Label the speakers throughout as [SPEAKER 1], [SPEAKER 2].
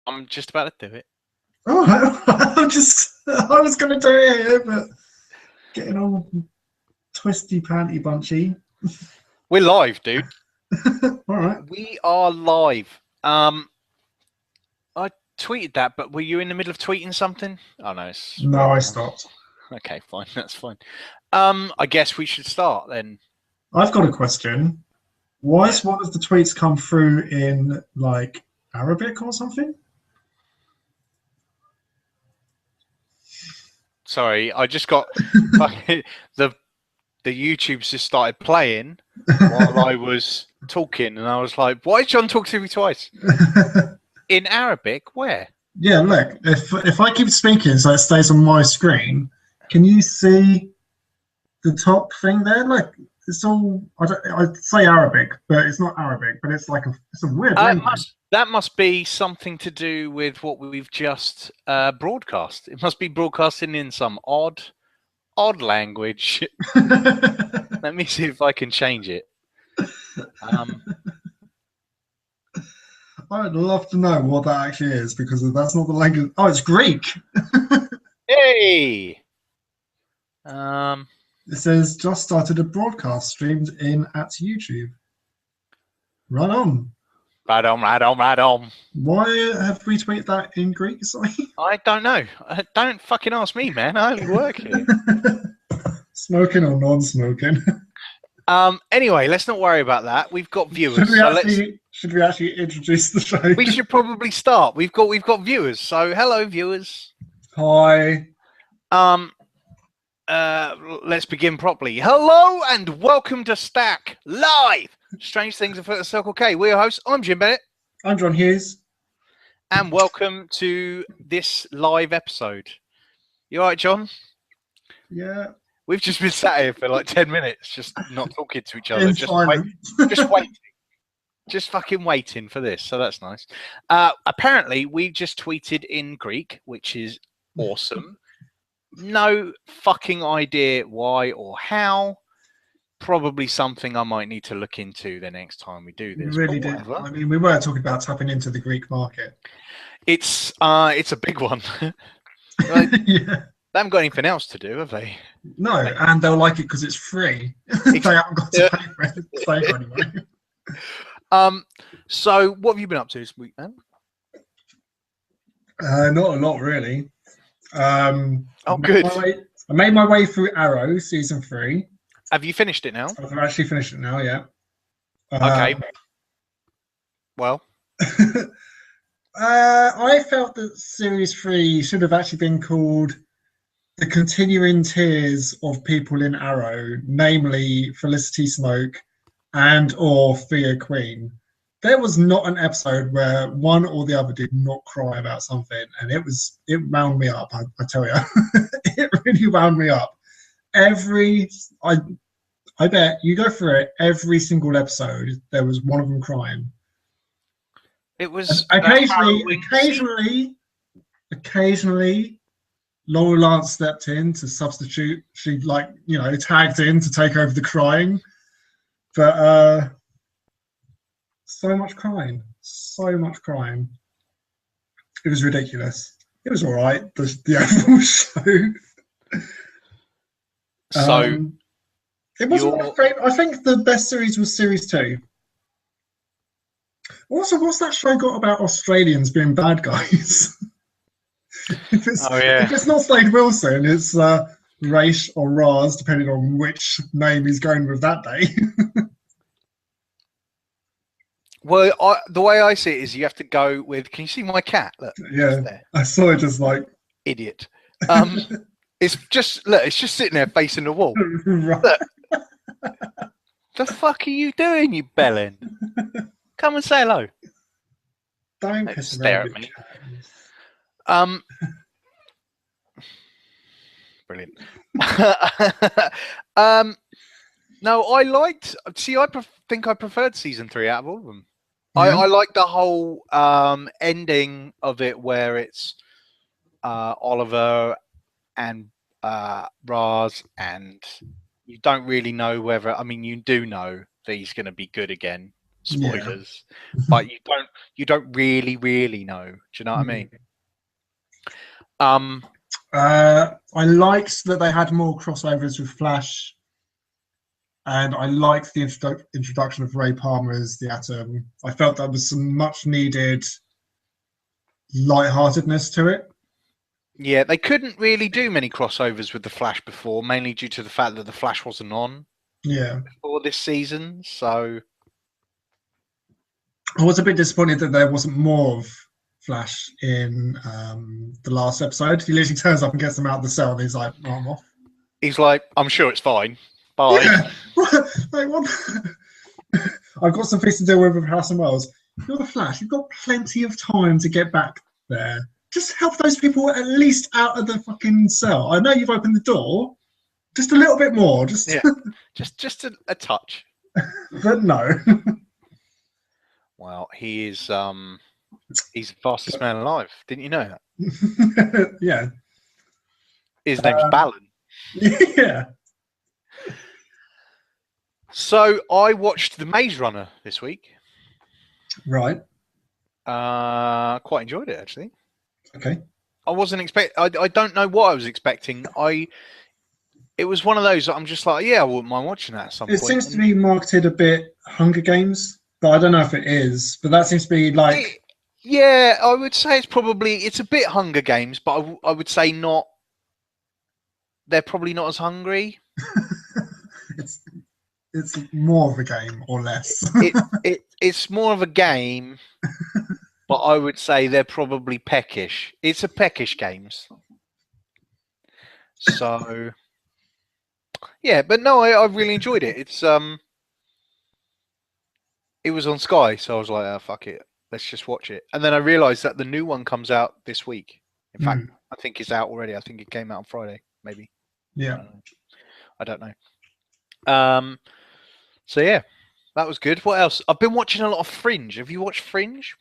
[SPEAKER 1] I'm just about to do it.
[SPEAKER 2] Oh, I was going to do it here, but getting all twisty panty bunchy.
[SPEAKER 1] We're live, dude.
[SPEAKER 2] All right.
[SPEAKER 1] We are live. I tweeted that, but were you in the middle of tweeting something? Oh no,
[SPEAKER 2] No, I stopped.
[SPEAKER 1] Okay, fine, that's fine. I guess we should start then.
[SPEAKER 2] I've got a question. Why has one of the tweets come through in like Arabic or something?
[SPEAKER 1] Sorry, I just got the YouTube's just started playing while I was talking, and I was like, "Why did John talk to me twice?" In Arabic, where?
[SPEAKER 2] Yeah, look. If I keep speaking so it stays on my screen, can you see the top thing there? Like it's all I'd say Arabic, but it's not Arabic. But it's like it's a weird language.
[SPEAKER 1] That must be something to do with what we've just broadcast. It must be broadcasting in some odd language. Let me see if I can change it.
[SPEAKER 2] I'd love to know what that actually is because that's not the language. Oh, it's Greek.
[SPEAKER 1] Hey.
[SPEAKER 2] It says just started a broadcast streamed in at YouTube. Right on.
[SPEAKER 1] Right on.
[SPEAKER 2] Why have we tweeted that in Greek? Sorry.
[SPEAKER 1] I don't know. Don't fucking ask me, man. I only work here.
[SPEAKER 2] Smoking or non-smoking?
[SPEAKER 1] Anyway, let's not worry about that. We've got viewers.
[SPEAKER 2] Should we actually introduce the show?
[SPEAKER 1] We should probably start. We've got viewers. So hello, viewers.
[SPEAKER 2] Hi.
[SPEAKER 1] Let's begin properly. Hello and welcome to Stack Live. Strange Things Afoot at Circle K. We're your hosts. I'm Jim Bennett.
[SPEAKER 2] I'm John Hughes.
[SPEAKER 1] And welcome to this live episode. You all right, John?
[SPEAKER 2] Yeah.
[SPEAKER 1] We've just been sat here for like 10 minutes, just not talking to each other. Just waiting. Just fucking waiting for this. So that's nice. Apparently, we just tweeted in Greek, which is awesome. No fucking idea why or how. Probably something I might need to look into the next time we do this.
[SPEAKER 2] We really did. I mean, we were talking about tapping into the Greek market.
[SPEAKER 1] It's a big one. Right?
[SPEAKER 2] Yeah.
[SPEAKER 1] They haven't got anything else to do, have they?
[SPEAKER 2] No, and they'll like it because it's free. They haven't got to pay for it anyway.
[SPEAKER 1] So what have you been up to this week, man?
[SPEAKER 2] Not a lot, really.
[SPEAKER 1] Good.
[SPEAKER 2] I made my way through Arrow season 3.
[SPEAKER 1] Have you finished it now?
[SPEAKER 2] I've actually finished it now, yeah.
[SPEAKER 1] Okay. Well,
[SPEAKER 2] I felt that series 3 should have actually been called The Continuing Tears of People in Arrow, namely Felicity Smoke and or Thea Queen. There was not an episode where one or the other did not cry about something, and it wound me up, I tell you. It really wound me up. I bet you go through it, every single episode, there was one of them crying.
[SPEAKER 1] It was
[SPEAKER 2] occasionally Laura Lance stepped in to substitute. She tagged in to take over the crying. But so much crying. It was ridiculous. It was all right, the actual show.
[SPEAKER 1] So
[SPEAKER 2] it wasn't my favorite. I think the best series was series 2. Also, what's that show got about Australians being bad guys? If it's not Slade Wilson, it's Raish or Raz, depending on which name he's going with that day.
[SPEAKER 1] Well, the way I see it is you have to go with. Can you see my cat? Look,
[SPEAKER 2] yeah, I saw it just like
[SPEAKER 1] idiot. It's just sitting there facing the wall.
[SPEAKER 2] Right.
[SPEAKER 1] Look. The fuck are you doing, you bellend? Come and say hello.
[SPEAKER 2] Don't
[SPEAKER 1] stare at me. Brilliant. No, I liked. See, I think I preferred season 3 out of all of them. I like the whole ending of it, where it's Oliver and Raz, and you don't really know whether. I mean, you do know that he's going to be good again. spoilers, but you don't really know. Do you know what I mean?
[SPEAKER 2] I liked that they had more crossovers with Flash, and I liked the introduction of Ray Palmer as the Atom. I felt that was some much needed lightheartedness to it.
[SPEAKER 1] Yeah, they couldn't really do many crossovers with the Flash before, mainly due to the fact that the Flash wasn't on.
[SPEAKER 2] Yeah.
[SPEAKER 1] Before this season, so
[SPEAKER 2] I was a bit disappointed that there wasn't more of Flash in the last episode. He literally turns up and gets them out of the cell, and he's like, "Oh, I'm off."
[SPEAKER 1] He's like, "I'm sure it's fine. Bye."
[SPEAKER 2] Yeah. Like, what? I've got some things to deal with Harrison Wells. You're the Flash. You've got plenty of time to get back there. Just help those people at least out of the fucking cell. I know you've opened the door. Just a little bit more. Just
[SPEAKER 1] a touch.
[SPEAKER 2] But no.
[SPEAKER 1] Well, he's the fastest man alive. Didn't you know that?
[SPEAKER 2] Yeah.
[SPEAKER 1] His name's Balin.
[SPEAKER 2] Yeah.
[SPEAKER 1] So I watched The Maze Runner this week.
[SPEAKER 2] Right.
[SPEAKER 1] Quite enjoyed it, actually.
[SPEAKER 2] Okay.
[SPEAKER 1] I wasn't I don't know what I was expecting. It was one of those that I'm just like, yeah, I wouldn't mind watching that at some point.
[SPEAKER 2] It seems to be marketed a bit Hunger Games, but I don't know if it is. But that seems to be like...
[SPEAKER 1] Yeah, I would say it's a bit Hunger Games, but I would say not... They're probably not as hungry.
[SPEAKER 2] It's more of a game or less.
[SPEAKER 1] It's more of a game, but I would say they're probably peckish. It's a peckish games. So... Yeah, but no, I really enjoyed it. It was on Sky, so I was like, oh, fuck it, let's just watch it. And then I realised that the new one comes out this week. In fact, I think it's out already. I think it came out on Friday, maybe.
[SPEAKER 2] Yeah.
[SPEAKER 1] I don't know. So yeah, that was good. What else? I've been watching a lot of Fringe. Have you watched Fringe?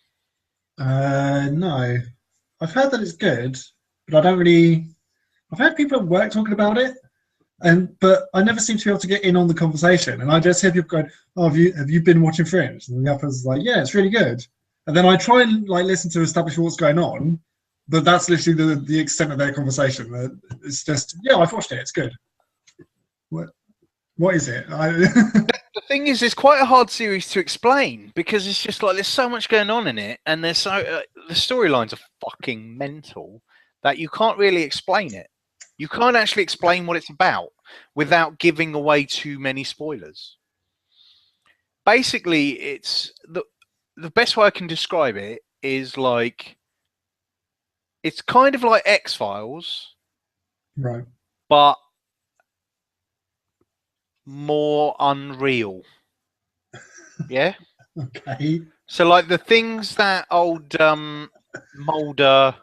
[SPEAKER 2] No. I've heard that it's good, but I don't really... I've heard people at work talking about it. But I never seem to be able to get in on the conversation, and I just hear people going, "Oh, have you been watching Fringe?" And the other's like, "Yeah, it's really good." And then I try and listen to establish what's going on, but that's literally the extent of their conversation. It's just, "Yeah, I've watched it. It's good." What is it?
[SPEAKER 1] The thing is, it's quite a hard series to explain because it's just like there's so much going on in it, and there's the storylines are fucking mental that you can't really explain it. You can't actually explain what it's about without giving away too many spoilers. Basically, it's the best way I can describe it is like it's kind of like X-Files,
[SPEAKER 2] right?
[SPEAKER 1] But more unreal. Yeah.
[SPEAKER 2] Okay.
[SPEAKER 1] So like the things that old Mulder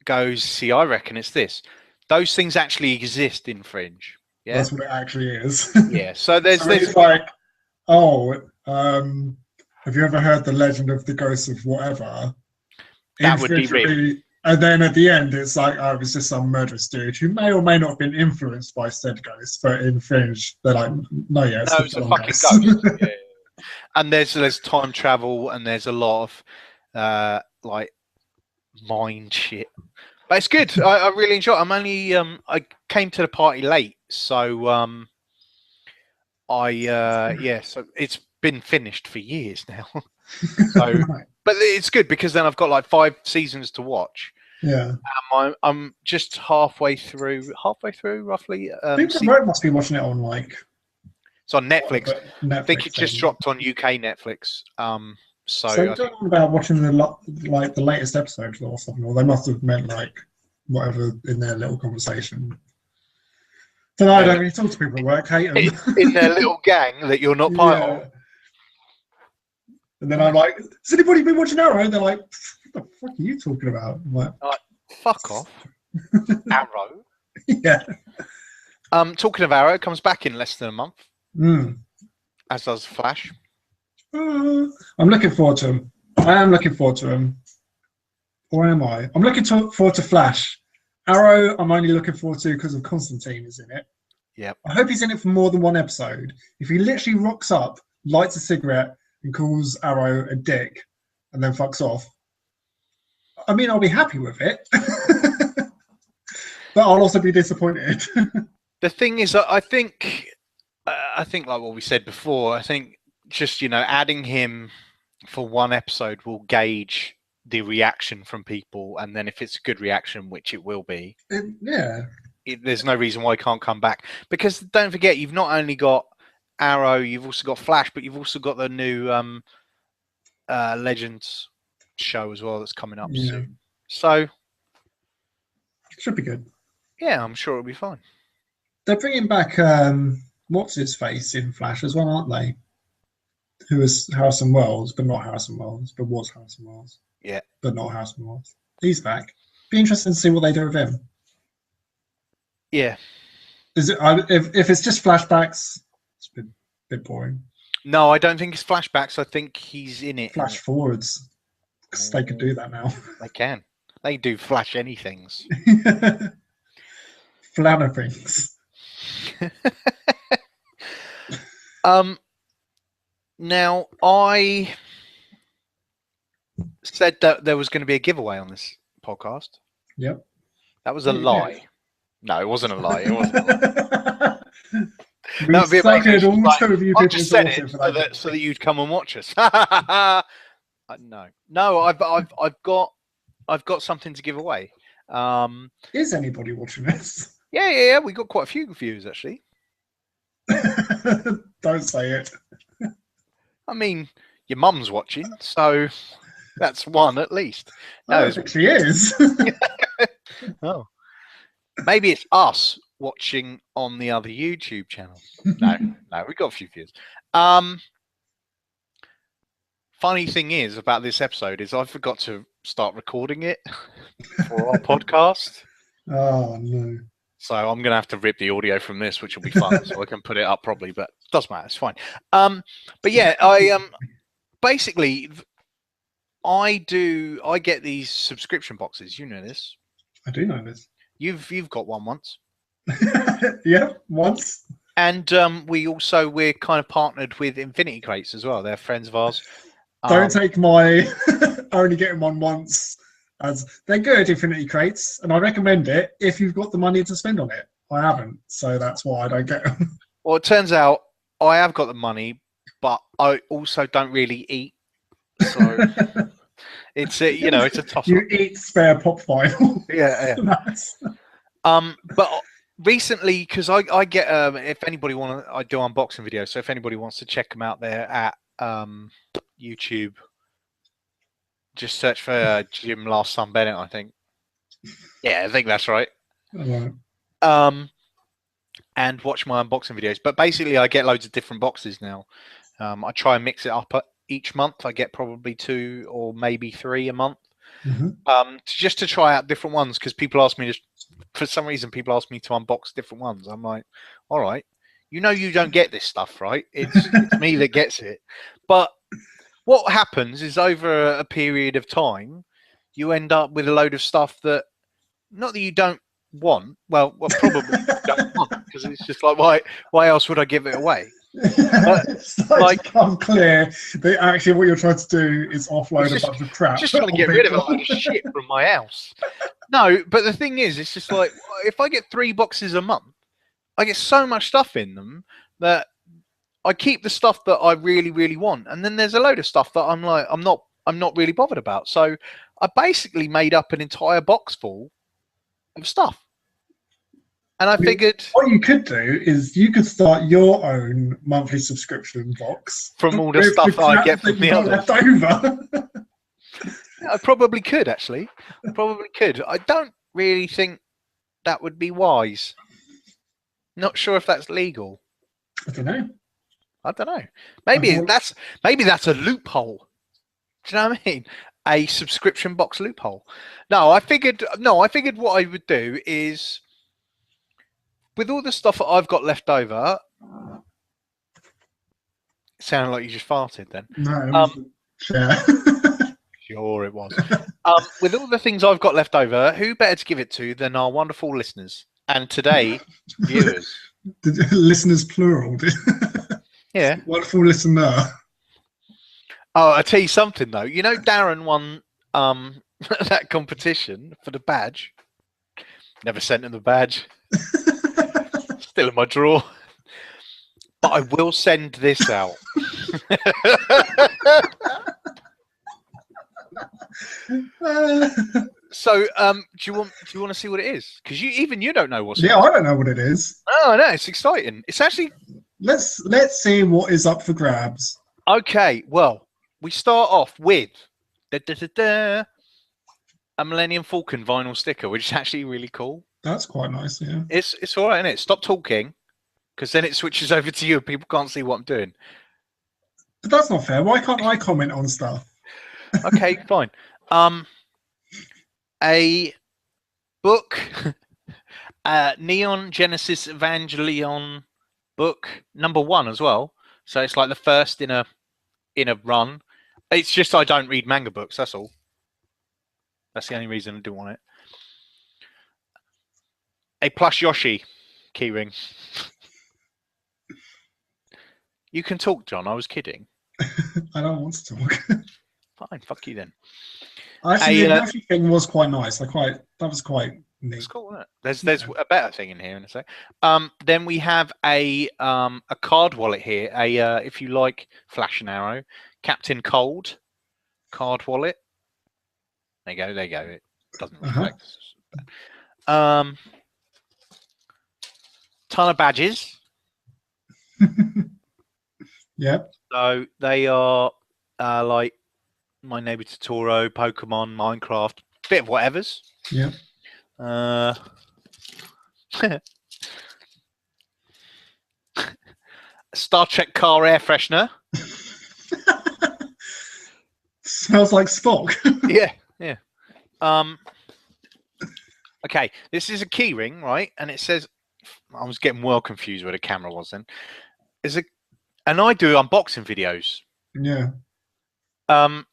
[SPEAKER 1] goes, see, I reckon it's this. Those things actually exist in Fringe. Yeah,
[SPEAKER 2] that's what it actually is.
[SPEAKER 1] Yeah. So there's
[SPEAKER 2] like, oh, have you ever heard the legend of the ghost of whatever?
[SPEAKER 1] That would be real.
[SPEAKER 2] And then at the end, it's like, oh, it was just some murderous dude who may or may not have been influenced by said ghost. But in Fringe, they're like, no, yeah,
[SPEAKER 1] it's a fucking ghost. Yeah. And there's time travel, and there's a lot of like mind shit. But it's good. I really enjoy it. I'm only I came to the party late, so so it's been finished for years now. So,
[SPEAKER 2] right.
[SPEAKER 1] But it's good because then I've got like 5 seasons to watch.
[SPEAKER 2] Yeah.
[SPEAKER 1] I'm just halfway through roughly.
[SPEAKER 2] I think the road must be watching it on like.
[SPEAKER 1] It's on Netflix. I think it just dropped on UK Netflix. So
[SPEAKER 2] you're talking about watching the latest episode or something, or they must have meant like whatever in their little conversation. So I don't really talk to people at work, hate them.
[SPEAKER 1] In their little gang that you're not part of.
[SPEAKER 2] And then I'm like, has anybody been watching Arrow? And they're like, what the fuck are you talking about? I'm like,
[SPEAKER 1] fuck off. Arrow?
[SPEAKER 2] Yeah.
[SPEAKER 1] Talking of Arrow, it comes back in less than a month. As does Flash.
[SPEAKER 2] I'm looking forward to him. I am looking forward to him. Or am I? I'm looking forward to Flash. Arrow, I'm only looking forward to because of Constantine is in it.
[SPEAKER 1] Yeah.
[SPEAKER 2] I hope he's in it for more than one episode. If he literally rocks up, lights a cigarette, and calls Arrow a dick and then fucks off, I mean, I'll be happy with it, but I'll also be disappointed.
[SPEAKER 1] The thing is, I think like what we said before, I think just, adding him for one episode will gauge the reaction from people, and then if it's a good reaction, which it will be, there's no reason why he can't come back. Because don't forget, you've not only got Arrow, you've also got Flash, but you've also got the new Legends show as well that's coming up soon. So
[SPEAKER 2] should be good.
[SPEAKER 1] Yeah, I'm sure it'll be fine.
[SPEAKER 2] They're bringing back what's his face in Flash as well, aren't they? Who was Harrison Wells, but not Harrison Wells, but was Harrison Wells.
[SPEAKER 1] Yeah,
[SPEAKER 2] but not Harrison Wells. He's back. Be interesting to see what they do with him.
[SPEAKER 1] Yeah.
[SPEAKER 2] Is it if it's just flashbacks? It's a bit boring.
[SPEAKER 1] No, I don't think it's flashbacks. I think he's in it.
[SPEAKER 2] Flash forwards, because they can do that now.
[SPEAKER 1] They can. They do flash anythings.
[SPEAKER 2] Flanner things.
[SPEAKER 1] Now, I said that there was going to be a giveaway on this podcast.
[SPEAKER 2] Yep.
[SPEAKER 1] That was a lie. No, it wasn't a lie. It wasn't a lie.
[SPEAKER 2] That would be amazing.
[SPEAKER 1] I just said it so that you'd come and watch us. No, I've got something to give away.
[SPEAKER 2] Is anybody watching this?
[SPEAKER 1] Yeah. We got quite a few views actually.
[SPEAKER 2] Don't say it.
[SPEAKER 1] I mean, your mum's watching, so that's one at least. No,
[SPEAKER 2] it actually is.
[SPEAKER 1] Oh, maybe it's us watching on the other YouTube channel. No, we got a few views. Funny thing is about this episode is I forgot to start recording it for our podcast.
[SPEAKER 2] Oh no.
[SPEAKER 1] So I'm going to have to rip the audio from this, which will be fun, so I can put it up properly, but it doesn't matter. It's fine. But yeah, basically, I get these subscription boxes. You know this.
[SPEAKER 2] I do know this.
[SPEAKER 1] You've got one once.
[SPEAKER 2] Yeah, once.
[SPEAKER 1] And we're kind of partnered with Infinity Crates as well. They're friends of ours.
[SPEAKER 2] Don't take my only getting one once. As they're good, Infinity Crates, and I recommend it if you've got the money to spend on it. I haven't, so that's why I don't get them.
[SPEAKER 1] Well, it turns out I have got the money, but I also don't really eat. So it's a tough.
[SPEAKER 2] You eat spare pop vinyl.
[SPEAKER 1] Yeah. But recently, because I get if anybody I do unboxing videos, so if anybody wants to check them out there at YouTube. Just search for Jim Last Son Bennett, I think. Yeah, I think that's right.
[SPEAKER 2] Right.
[SPEAKER 1] And watch my unboxing videos. But basically, I get loads of different boxes now. I try and mix it up each month. I get probably 2 or maybe 3 a month.
[SPEAKER 2] Mm-hmm.
[SPEAKER 1] Just to try out different ones, because people ask me for some reason, people ask me to unbox different ones. I'm like, all right, you don't get this stuff, right? It's me that gets it. But what happens is over a period of time, you end up with a load of stuff that, not that you don't want, well probably you don't want, because it's just like, why else would I give it away?
[SPEAKER 2] Like, I'm clear that actually what you're trying to do is offload a bunch of crap.
[SPEAKER 1] Just trying to get rid of a lot of shit from my house. No, but the thing is, it's just like, if I get 3 boxes a month, I get so much stuff in them that I keep the stuff that I really, really want, and then there's a load of stuff that I'm not really bothered about. So I basically made up an entire box full of stuff, and I figured
[SPEAKER 2] what you could do is you could start your own monthly subscription box
[SPEAKER 1] from all the stuff I get from the others.
[SPEAKER 2] Over.
[SPEAKER 1] I probably could actually. I probably could. I don't really think that would be wise. Not sure if that's legal.
[SPEAKER 2] I don't know.
[SPEAKER 1] Maybe that's a loophole. Do you know what I mean? A subscription box loophole. I figured what I would do is, with all the stuff that I've got left over. It sounded like you just farted then.
[SPEAKER 2] No.
[SPEAKER 1] Sure it was. With all the things I've got left over, who better to give it to than our wonderful listeners? And today, viewers.
[SPEAKER 2] Listeners plural.
[SPEAKER 1] Yeah.
[SPEAKER 2] Wonderful listener.
[SPEAKER 1] Oh, I tell you something though. You know, Darren won that competition for the badge. Never sent him the badge. Still in my drawer. But I will send this out. So, do you want to see what it is? Because you don't know what's.
[SPEAKER 2] Yeah, I don't know what it is.
[SPEAKER 1] Oh no, it's exciting. It's actually.
[SPEAKER 2] Let's see what is up for grabs.
[SPEAKER 1] Okay, well, we start off with a Millennium Falcon vinyl sticker, which is actually really cool.
[SPEAKER 2] That's quite nice. Yeah,
[SPEAKER 1] it's all right, isn't it? Stop talking, because then it switches over to you. And people can't see what I'm doing.
[SPEAKER 2] but that's not fair. Why can't I comment on stuff?
[SPEAKER 1] Okay, fine. A book, Neon Genesis Evangelion book #1 as well. So it's like the first in a run. It's just I don't read manga books. That's all. That's the only reason I do want it. A plush Yoshi keyring. You can talk, John. I was kidding.
[SPEAKER 2] I don't want to talk.
[SPEAKER 1] Fine, fuck you then.
[SPEAKER 2] Actually, the Yoshi thing was quite nice. That was quite neat.
[SPEAKER 1] It's cool, isn't it? There's a better thing in here in a sec. Then we have a card wallet here. If you like Flash and Arrow, Captain Cold card wallet. There you go. It doesn't reflect. Ton of badges.
[SPEAKER 2] Yep.
[SPEAKER 1] So they are like My Neighbor Totoro, Pokemon, Minecraft, bit of whatever's.
[SPEAKER 2] Yep.
[SPEAKER 1] Star Trek car air freshener.
[SPEAKER 2] Smells like Spock.
[SPEAKER 1] Yeah. Okay, this is a key ring, right? And it says, I was getting well confused where the camera was then. And I do unboxing videos.
[SPEAKER 2] Yeah.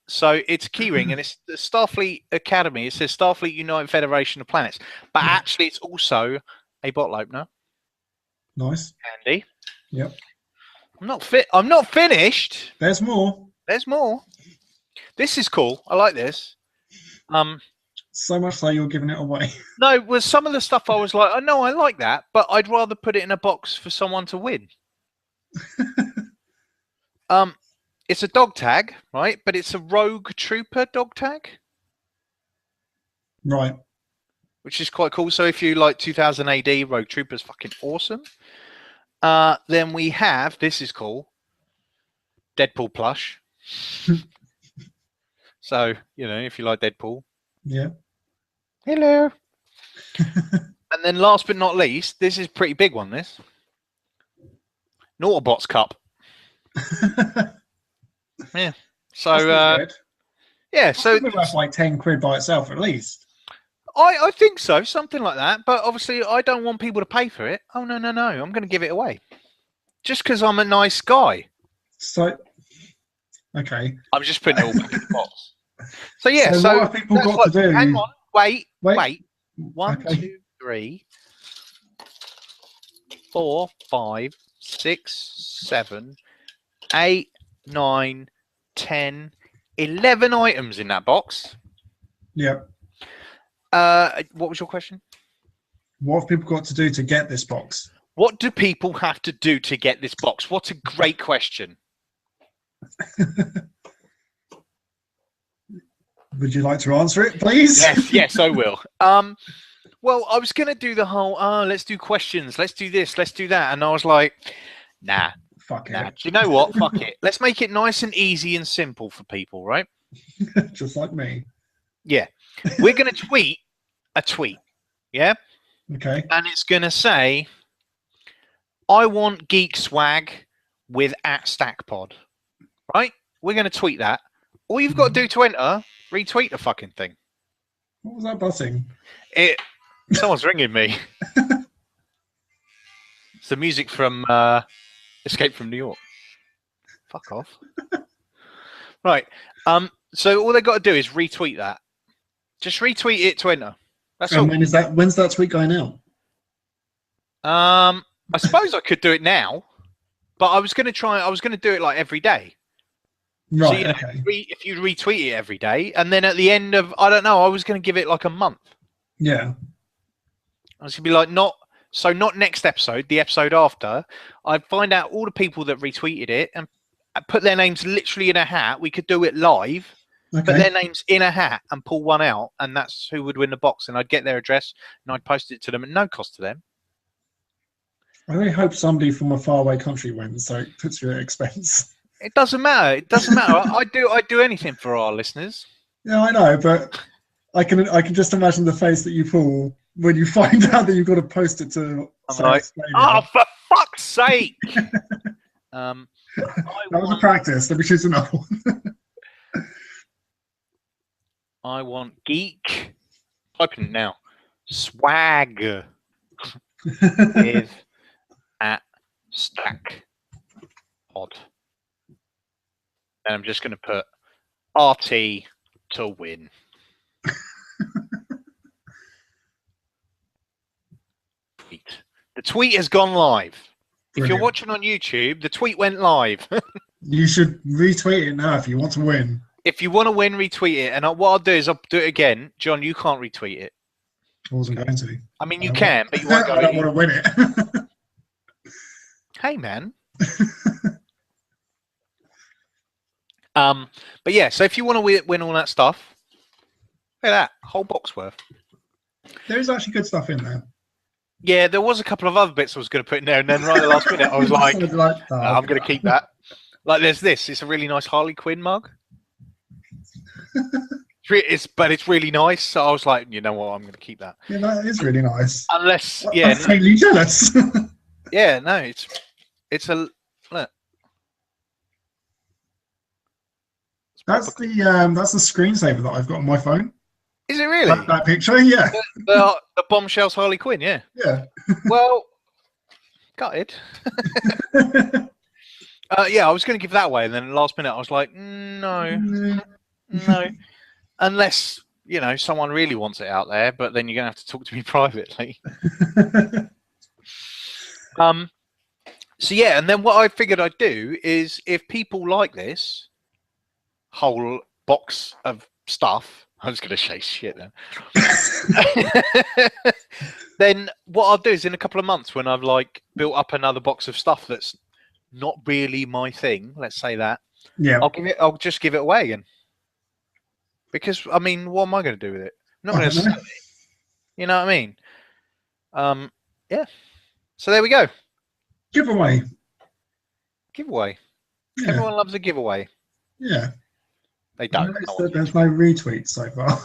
[SPEAKER 1] So it's a key ring, and it's the Starfleet Academy. It says Starfleet United Federation of Planets, but actually it's also a bottle opener.
[SPEAKER 2] Nice.
[SPEAKER 1] Handy.
[SPEAKER 2] Yep.
[SPEAKER 1] I'm not finished.
[SPEAKER 2] There's more.
[SPEAKER 1] There's more. This is cool. I like this.
[SPEAKER 2] So much so you're giving it away.
[SPEAKER 1] No, with some of the stuff I was like, oh no, I like that, but I'd rather put it in a box for someone to win. It's a dog tag, right? But it's a Rogue Trooper dog tag.
[SPEAKER 2] Right.
[SPEAKER 1] Which is quite cool. So if you like 2000 AD, Rogue Trooper's fucking awesome. Then we have, this is cool, Deadpool plush. So, if you like Deadpool.
[SPEAKER 2] Yeah.
[SPEAKER 1] Hello. And then last but not least, this is a pretty big one, this. Naughtabots cup. Yeah. So yeah, so
[SPEAKER 2] it's worth like 10 quid by itself at least.
[SPEAKER 1] I think so, something like that. But obviously I don't want people to pay for it. Oh no, I'm going to give it away. Just because I'm a nice guy.
[SPEAKER 2] So okay.
[SPEAKER 1] I'm just putting it all back in the box. So yeah,
[SPEAKER 2] so what have people got to do?
[SPEAKER 1] Hang on, wait. 1,
[SPEAKER 2] okay.
[SPEAKER 1] 2, 3, 4, 5, 6, 7, 8, 9, 10, 11 items in that box.
[SPEAKER 2] Yep.
[SPEAKER 1] What was your question?
[SPEAKER 2] What have people got to do to get this box?
[SPEAKER 1] What do people have to do to get this box? What a great question.
[SPEAKER 2] Would you like to answer it, please?
[SPEAKER 1] Yes, I will. Well, I was going to do the whole, let's do questions, let's do this, let's do that. And I was like, nah.
[SPEAKER 2] Fuck it.
[SPEAKER 1] Do you know what? Fuck it. Let's make it nice and easy and simple for people, right?
[SPEAKER 2] Just like me.
[SPEAKER 1] Yeah. We're going to tweet a tweet. Yeah?
[SPEAKER 2] Okay.
[SPEAKER 1] And it's going to say, I want geek swag with @StackPod. Right? We're going to tweet that. All you've got to do to enter, retweet the fucking thing.
[SPEAKER 2] What was that buzzing?
[SPEAKER 1] Someone's ringing me. It's the music from Escape from New York. Fuck off. Right. So all they got to do is retweet that. Just retweet it to enter. That's all.
[SPEAKER 2] When's that tweet going out?
[SPEAKER 1] I suppose I could do it now, but I was going to do it like every day.
[SPEAKER 2] Right.
[SPEAKER 1] So you know,
[SPEAKER 2] Okay.
[SPEAKER 1] if you retweet it every day, and then at the end of, I don't know, I was going to give it like a month.
[SPEAKER 2] Yeah.
[SPEAKER 1] I was going to be like, not next episode, the episode after. I'd find out all the people that retweeted it and put their names literally in a hat. We could do it live.
[SPEAKER 2] Okay.
[SPEAKER 1] Put their names in a hat and pull one out, and that's who would win the box. And I'd get their address and I'd post it to them at no cost to them.
[SPEAKER 2] I really hope somebody from a faraway country wins, so it puts you at expense.
[SPEAKER 1] It doesn't matter. It doesn't matter. I do anything for our listeners.
[SPEAKER 2] Yeah, I know, but I can just imagine the face that you pull when you find out that you've got to post it to.
[SPEAKER 1] I'm like, oh, for fuck's sake!
[SPEAKER 2] That was a practice. Let me choose another one.
[SPEAKER 1] I want geek. Typing it now. Swag with at stack pod. And I'm just going to put RT to win. Tweet. The tweet has gone live. Brilliant. If you're watching on YouTube, the tweet went live.
[SPEAKER 2] You should retweet it now if you want to win.
[SPEAKER 1] If you want to win, retweet it. And what I'll do is I'll do it again. John, you can't retweet it.
[SPEAKER 2] I wasn't going to.
[SPEAKER 1] I mean, you can, but you won't go.
[SPEAKER 2] I don't want to win it.
[SPEAKER 1] Hey, man. But yeah, so if you want to win all that stuff, look at that whole box worth.
[SPEAKER 2] There is actually good stuff in there.
[SPEAKER 1] Yeah, there was a couple of other bits I was going to put in there, and then right at the last minute, I was like, I'm going to keep that. Like, there's this. It's a really nice Harley Quinn mug. But it's really nice. So I was like, you know what, I'm going to keep that.
[SPEAKER 2] Yeah, that is really nice.
[SPEAKER 1] Unless,
[SPEAKER 2] I'm faintly jealous.
[SPEAKER 1] Yeah, no, it's a look.
[SPEAKER 2] That's the screensaver that I've got on my phone.
[SPEAKER 1] Is it really?
[SPEAKER 2] That picture, yeah.
[SPEAKER 1] The bombshells Harley Quinn, yeah.
[SPEAKER 2] Yeah.
[SPEAKER 1] Well, gutted. Yeah, I was going to give that away, and then last minute I was like, no, unless someone really wants it out there, but then you're going to have to talk to me privately. So yeah, and then what I figured I'd do is if people like this whole box of stuff, I was going to say shit then. Then what I'll do is in a couple of months when I've like built up another box of stuff that's not really my thing, let's say that.
[SPEAKER 2] Yeah.
[SPEAKER 1] I'll just give it away again. Because I mean, what am I going to do with it? I'm not going to sell it. You know what I mean? Yeah. So there we go.
[SPEAKER 2] Giveaway.
[SPEAKER 1] Giveaway.
[SPEAKER 2] Yeah.
[SPEAKER 1] Everyone loves a giveaway.
[SPEAKER 2] Yeah.
[SPEAKER 1] They don't.
[SPEAKER 2] There's no retweets so far.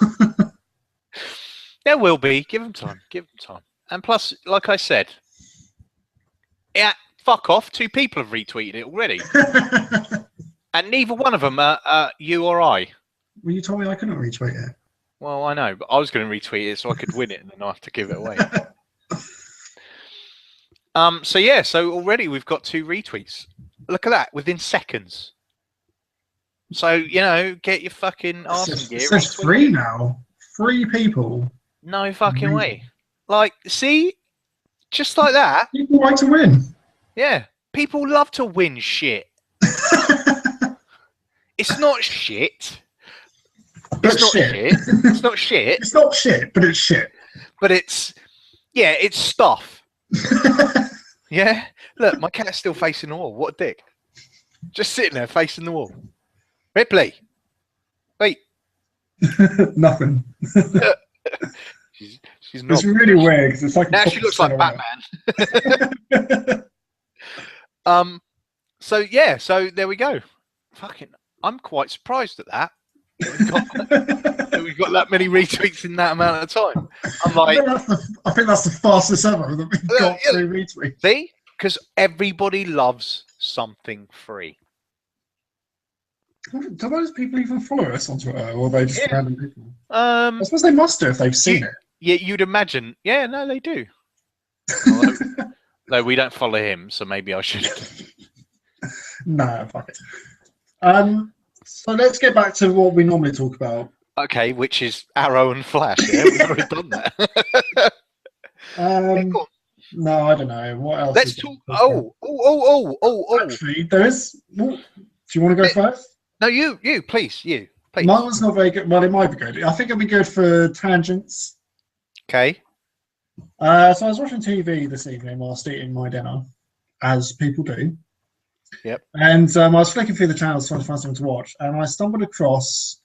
[SPEAKER 1] There will be. Give them time. Give them time. And plus, like I said, yeah, fuck off. 2 people have retweeted it already. And neither one of them are you or I.
[SPEAKER 2] Well, you told me I couldn't retweet it.
[SPEAKER 1] Well, I know, but I was going to retweet it so I could win it and then I have to give it away. So yeah, so already we've got 2 retweets. Look at that, within seconds. So, get your fucking arse gear.
[SPEAKER 2] It says 3 now. 3 people.
[SPEAKER 1] No fucking way. Like, see? Just like that.
[SPEAKER 2] People like to win.
[SPEAKER 1] Yeah. People love to win shit. It's not shit. It's not shit. It's not shit.
[SPEAKER 2] It's not shit, but it's shit.
[SPEAKER 1] But it's stuff. Yeah? Look, my cat's still facing the wall. What a dick. Just sitting there facing the wall. Ripley. Wait.
[SPEAKER 2] Nothing.
[SPEAKER 1] She's not.
[SPEAKER 2] It's really weird because it's like
[SPEAKER 1] now she looks like Batman. So yeah, so there we go. Fucking, I'm quite surprised at that. We've got that many retweets in that amount of time. I'm like,
[SPEAKER 2] I think that's the fastest ever that we've got 3 retweets.
[SPEAKER 1] See, because everybody loves something free.
[SPEAKER 2] Do those people even follow us on Twitter, or are they just random people? I suppose they must do if they've seen it.
[SPEAKER 1] Yeah, you'd imagine. Yeah, no, they do. Though we don't follow him, so maybe I should.
[SPEAKER 2] No, fuck it. So let's get back to what we normally talk about.
[SPEAKER 1] Okay, which is Arrow and Flash. Yeah, we've already done that.
[SPEAKER 2] No, I don't know. What else?
[SPEAKER 1] Let's talk. Oh.
[SPEAKER 2] Actually, there is. Do you want to go first?
[SPEAKER 1] No, you, please.
[SPEAKER 2] Mine was not very good. Well, it might be good. I think it'll be good for tangents.
[SPEAKER 1] Okay.
[SPEAKER 2] So I was watching TV this evening whilst eating my dinner, as people do.
[SPEAKER 1] Yep.
[SPEAKER 2] And I was flicking through the channels trying to find something to watch, and I stumbled across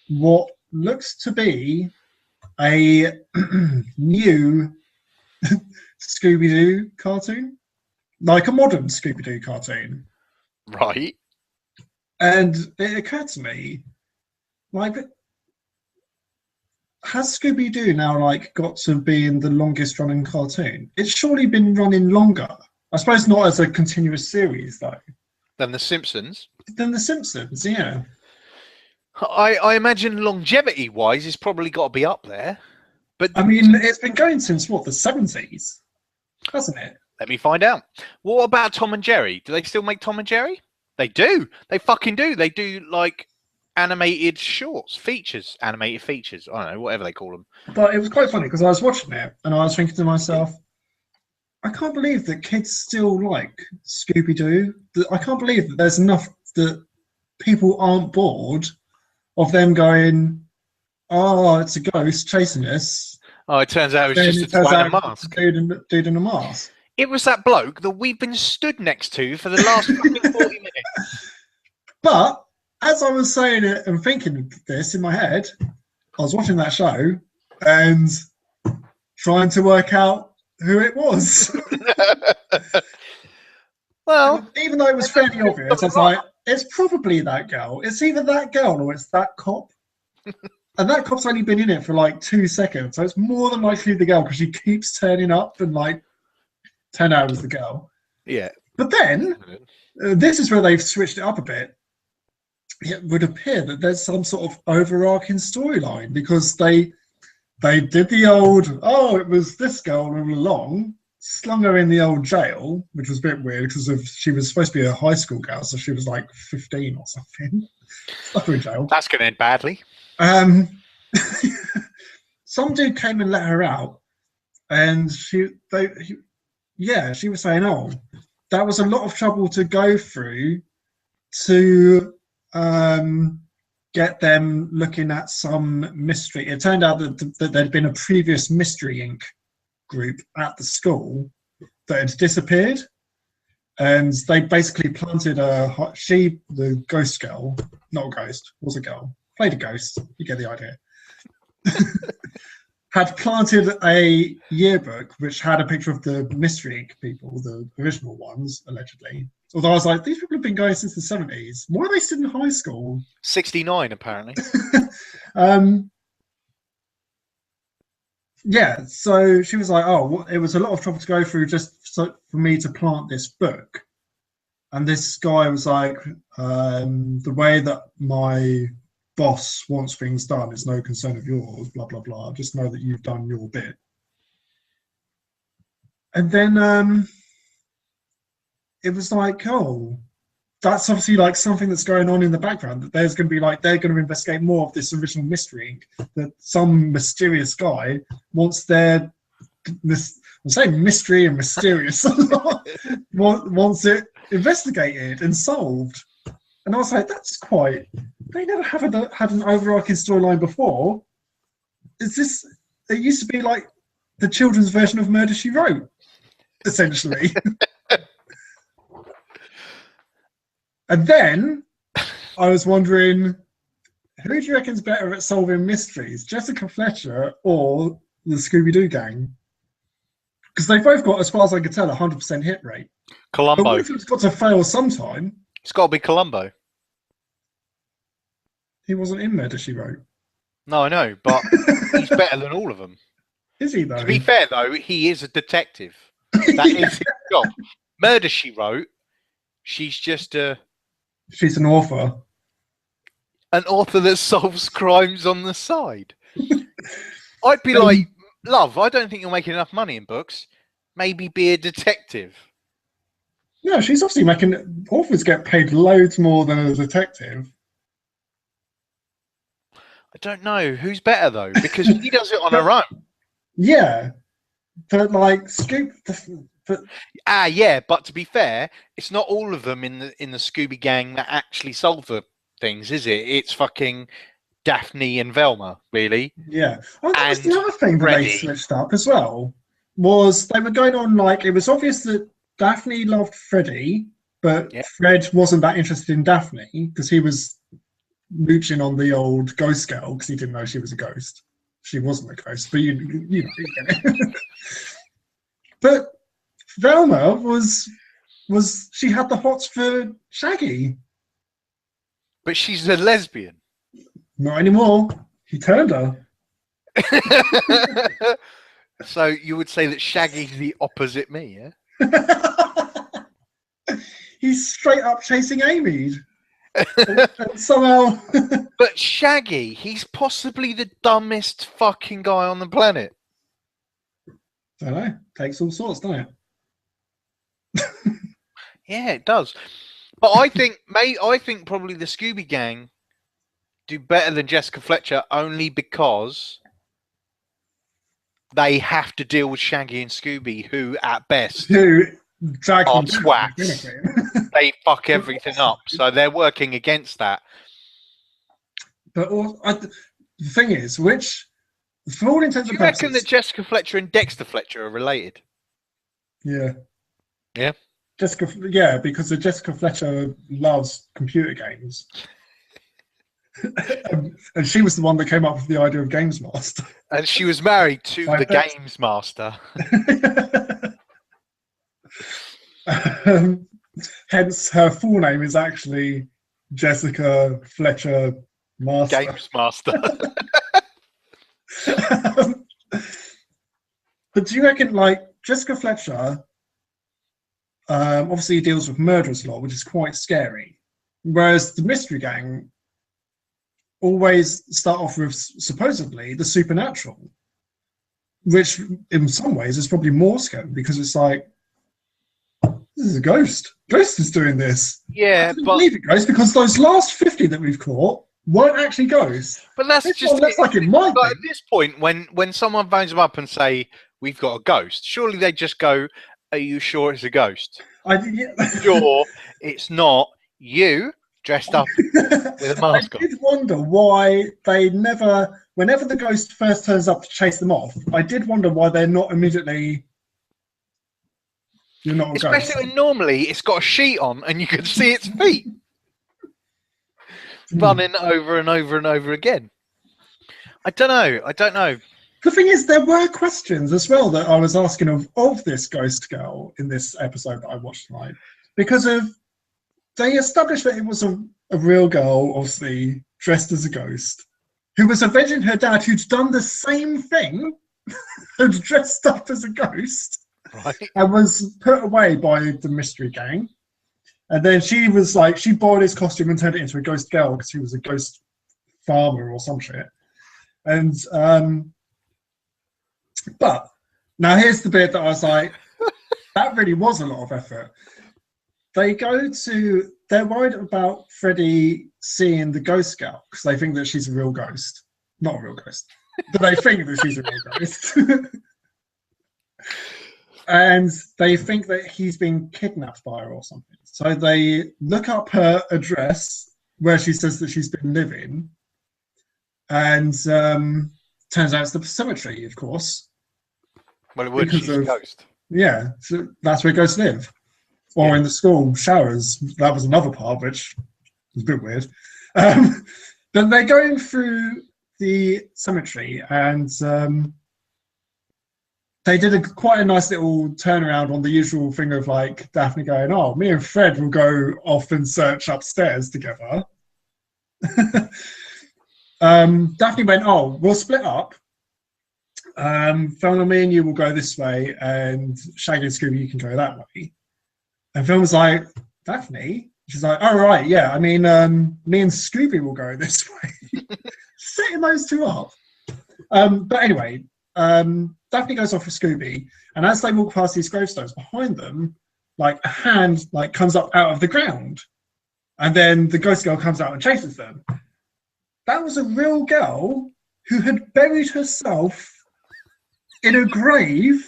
[SPEAKER 2] what looks to be a new Scooby-Doo cartoon, like a modern Scooby-Doo cartoon.
[SPEAKER 1] Right.
[SPEAKER 2] And it occurred to me, like, has Scooby-Doo now like got to be in the longest running cartoon? It's surely been running longer. I suppose not as a continuous series though.
[SPEAKER 1] Than The Simpsons.
[SPEAKER 2] Than The Simpsons, yeah.
[SPEAKER 1] I imagine longevity-wise, it's probably got to be up there. But
[SPEAKER 2] I mean, it's been going since what, the 70s, hasn't it?
[SPEAKER 1] Let me find out. What about Tom and Jerry? Do they still make Tom and Jerry? They do. They fucking do. They do like animated shorts, features, animated features. I don't know, whatever they call them.
[SPEAKER 2] But it was quite funny because I was watching it and I was thinking to myself, I can't believe that kids still like Scooby-Doo. I can't believe that there's enough that people aren't bored of them going, oh, it's a ghost chasing us.
[SPEAKER 1] Oh, it turns out it was just a twat in a mask.
[SPEAKER 2] Dude in a mask.
[SPEAKER 1] It was that bloke that we've been stood next to for the last fucking 40 minutes.
[SPEAKER 2] But as I was saying it and thinking this in my head, I was watching that show and trying to work out who it was.
[SPEAKER 1] Well,
[SPEAKER 2] even though it was fairly obvious, I was like, it's probably that girl. It's either that girl or it's that cop. And that cop's only been in it for like 2 seconds, so it's more than likely the girl because she keeps turning up and like 10 hours the girl.
[SPEAKER 1] Yeah.
[SPEAKER 2] But then, this is where they've switched it up a bit. It would appear that there's some sort of overarching storyline because they did the old, oh, it was this girl all along, slung her in the old jail, which was a bit weird because she was supposed to be a high school girl, so she was like 15 or something. Stuck her in jail.
[SPEAKER 1] That's going to end badly.
[SPEAKER 2] Some dude came and let her out, and she was saying, oh, that was a lot of trouble to go through to get them looking at some mystery. It turned out that there'd been a previous Mystery Inc. group at the school that had disappeared, and they basically planted the ghost girl, not a ghost, was a girl, played a ghost, you get the idea, had planted a yearbook which had a picture of the Mystery Inc. people, the original ones, allegedly. Although I was like, these people have been going since the 70s. Why are they still in high school?
[SPEAKER 1] 69, apparently.
[SPEAKER 2] Yeah, so she was like, oh, it was a lot of trouble to go through just for me to plant this book. And this guy was like, the way that my boss wants things done is no concern of yours, blah, blah, blah. Just know that you've done your bit. And then it was like, oh, that's obviously like something that's going on in the background, that there's going to be like, they're going to investigate more of this original mystery, that some mysterious guy wants their, I'm saying mystery and mysterious, wants it investigated and solved. And I was like, that's quite, they never had an overarching storyline before. Is this, it used to be like the children's version of Murder, She Wrote, essentially. And then I was wondering, who do you reckon's better at solving mysteries, Jessica Fletcher or the Scooby-Doo gang? Because they've both got, as far as I could tell, 100% hit rate.
[SPEAKER 1] Columbo.
[SPEAKER 2] But what if it's got to fail sometime?
[SPEAKER 1] It's got to be Columbo.
[SPEAKER 2] He wasn't in Murder, She Wrote.
[SPEAKER 1] No, I know, but he's better than all of them.
[SPEAKER 2] Is he, though?
[SPEAKER 1] To be fair, though, he is a detective. That is his job. Murder, She Wrote, she's just a...
[SPEAKER 2] She's an author.
[SPEAKER 1] An author that solves crimes on the side. I'd be like, love, I don't think you're making enough money in books. Maybe be a detective.
[SPEAKER 2] No, she's obviously making... Authors get paid loads more than a detective.
[SPEAKER 1] I don't know. Who's better, though? Because she does it on her own.
[SPEAKER 2] Yeah. But, like,
[SPEAKER 1] yeah, but to be fair, it's not all of them in the Scooby gang that actually solve the things, is it? It's fucking Daphne and Velma, really.
[SPEAKER 2] Yeah. Oh, that was
[SPEAKER 1] And
[SPEAKER 2] the other thing that they
[SPEAKER 1] Freddie.
[SPEAKER 2] switched up as well. Was they were going on like, it was obvious that Daphne loved Freddie, but
[SPEAKER 1] Yeah.
[SPEAKER 2] Fred wasn't that interested in Daphne because he was mooching on the old ghost girl because he didn't know she was a ghost. She wasn't a ghost, but you know, you get it. But Velma was she had the hots for Shaggy.
[SPEAKER 1] But she's a lesbian.
[SPEAKER 2] Not anymore. He turned her.
[SPEAKER 1] So you would say that Shaggy's the opposite me, yeah?
[SPEAKER 2] He's straight up chasing Amy. and somehow.
[SPEAKER 1] But Shaggy, he's possibly the dumbest fucking guy on the planet.
[SPEAKER 2] I don't know. Takes all sorts, doesn't it?
[SPEAKER 1] Yeah, it does. But I think probably the Scooby Gang do better than Jessica Fletcher only because they have to deal with Shaggy and Scooby, who at best
[SPEAKER 2] Who drag
[SPEAKER 1] are
[SPEAKER 2] them down,
[SPEAKER 1] twats. They fuck everything up, so they're working against that.
[SPEAKER 2] But the thing is, which for all intents and purposes,
[SPEAKER 1] Do you reckon that Jessica Fletcher and Dexter Fletcher are related?
[SPEAKER 2] Yeah.
[SPEAKER 1] Yeah.
[SPEAKER 2] Yeah, because Jessica Fletcher loves computer games. And she was the one that came up with the idea of Games Master.
[SPEAKER 1] And she was married to the Games Master.
[SPEAKER 2] Hence, her full name is actually Jessica Fletcher Master.
[SPEAKER 1] Games Master.
[SPEAKER 2] But do you reckon, like, Jessica Fletcher obviously deals with murderers a lot, which is quite scary, whereas the Mystery Gang always start off with supposedly the supernatural, which in some ways is probably more scary because it's like, this is a ghost. Ghost is doing this.
[SPEAKER 1] Yeah,
[SPEAKER 2] I didn't believe it, ghost, because those last 50 that we've caught weren't actually ghosts.
[SPEAKER 1] But that's
[SPEAKER 2] This
[SPEAKER 1] just
[SPEAKER 2] one looks like it might
[SPEAKER 1] but
[SPEAKER 2] be.
[SPEAKER 1] at this point, when someone phones them up and say we've got a ghost, surely they just go, "Are you sure it's a ghost? Sure, it's not you dressed up with a mask on."
[SPEAKER 2] I did wonder why they never, whenever the ghost first turns up to chase them off, I did wonder why they're not immediately. You're not a
[SPEAKER 1] Especially
[SPEAKER 2] ghost.
[SPEAKER 1] when normally it's got a sheet on and you can see its feet running over and over and over again. I don't know.
[SPEAKER 2] The thing is, there were questions as well that I was asking of this ghost girl in this episode that I watched tonight, because they established that it was a real girl, obviously dressed as a ghost, who was avenging her dad, who'd done the same thing, had dressed up as a ghost.
[SPEAKER 1] Right.
[SPEAKER 2] And was put away by the Mystery Gang. And then she was like, she borrowed his costume and turned it into a ghost girl because he was a ghost farmer or some shit. And, but now here's the bit that I was like, that really was a lot of effort. They're worried about Freddie seeing the ghost girl because they think that she's a real ghost. Not a real ghost, but they think that she's a real ghost. And they think that he's been kidnapped by her or something. So they look up her address where she says that she's been living. And turns out it's the cemetery, of course.
[SPEAKER 1] Well, it would. She's a ghost.
[SPEAKER 2] Yeah, so that's where ghosts live. Or in the school showers. That was another part, which was a bit weird. But they're going through the cemetery and... they did quite a nice little turnaround on the usual thing of like Daphne going, "Oh, me and Fred will go off and search upstairs together." Daphne went, "Oh, we'll split up. Phil, me and you will go this way, and Shaggy and Scooby, you can go that way." And Phil was like, "Daphne?" She's like, "Oh, right, yeah. I mean, me and Scooby will go this way." Setting those two up. But anyway, Daphne goes off with Scooby, and as they walk past these gravestones, behind them, like a hand like comes up out of the ground, and then the ghost girl comes out and chases them. That was a real girl who had buried herself in a grave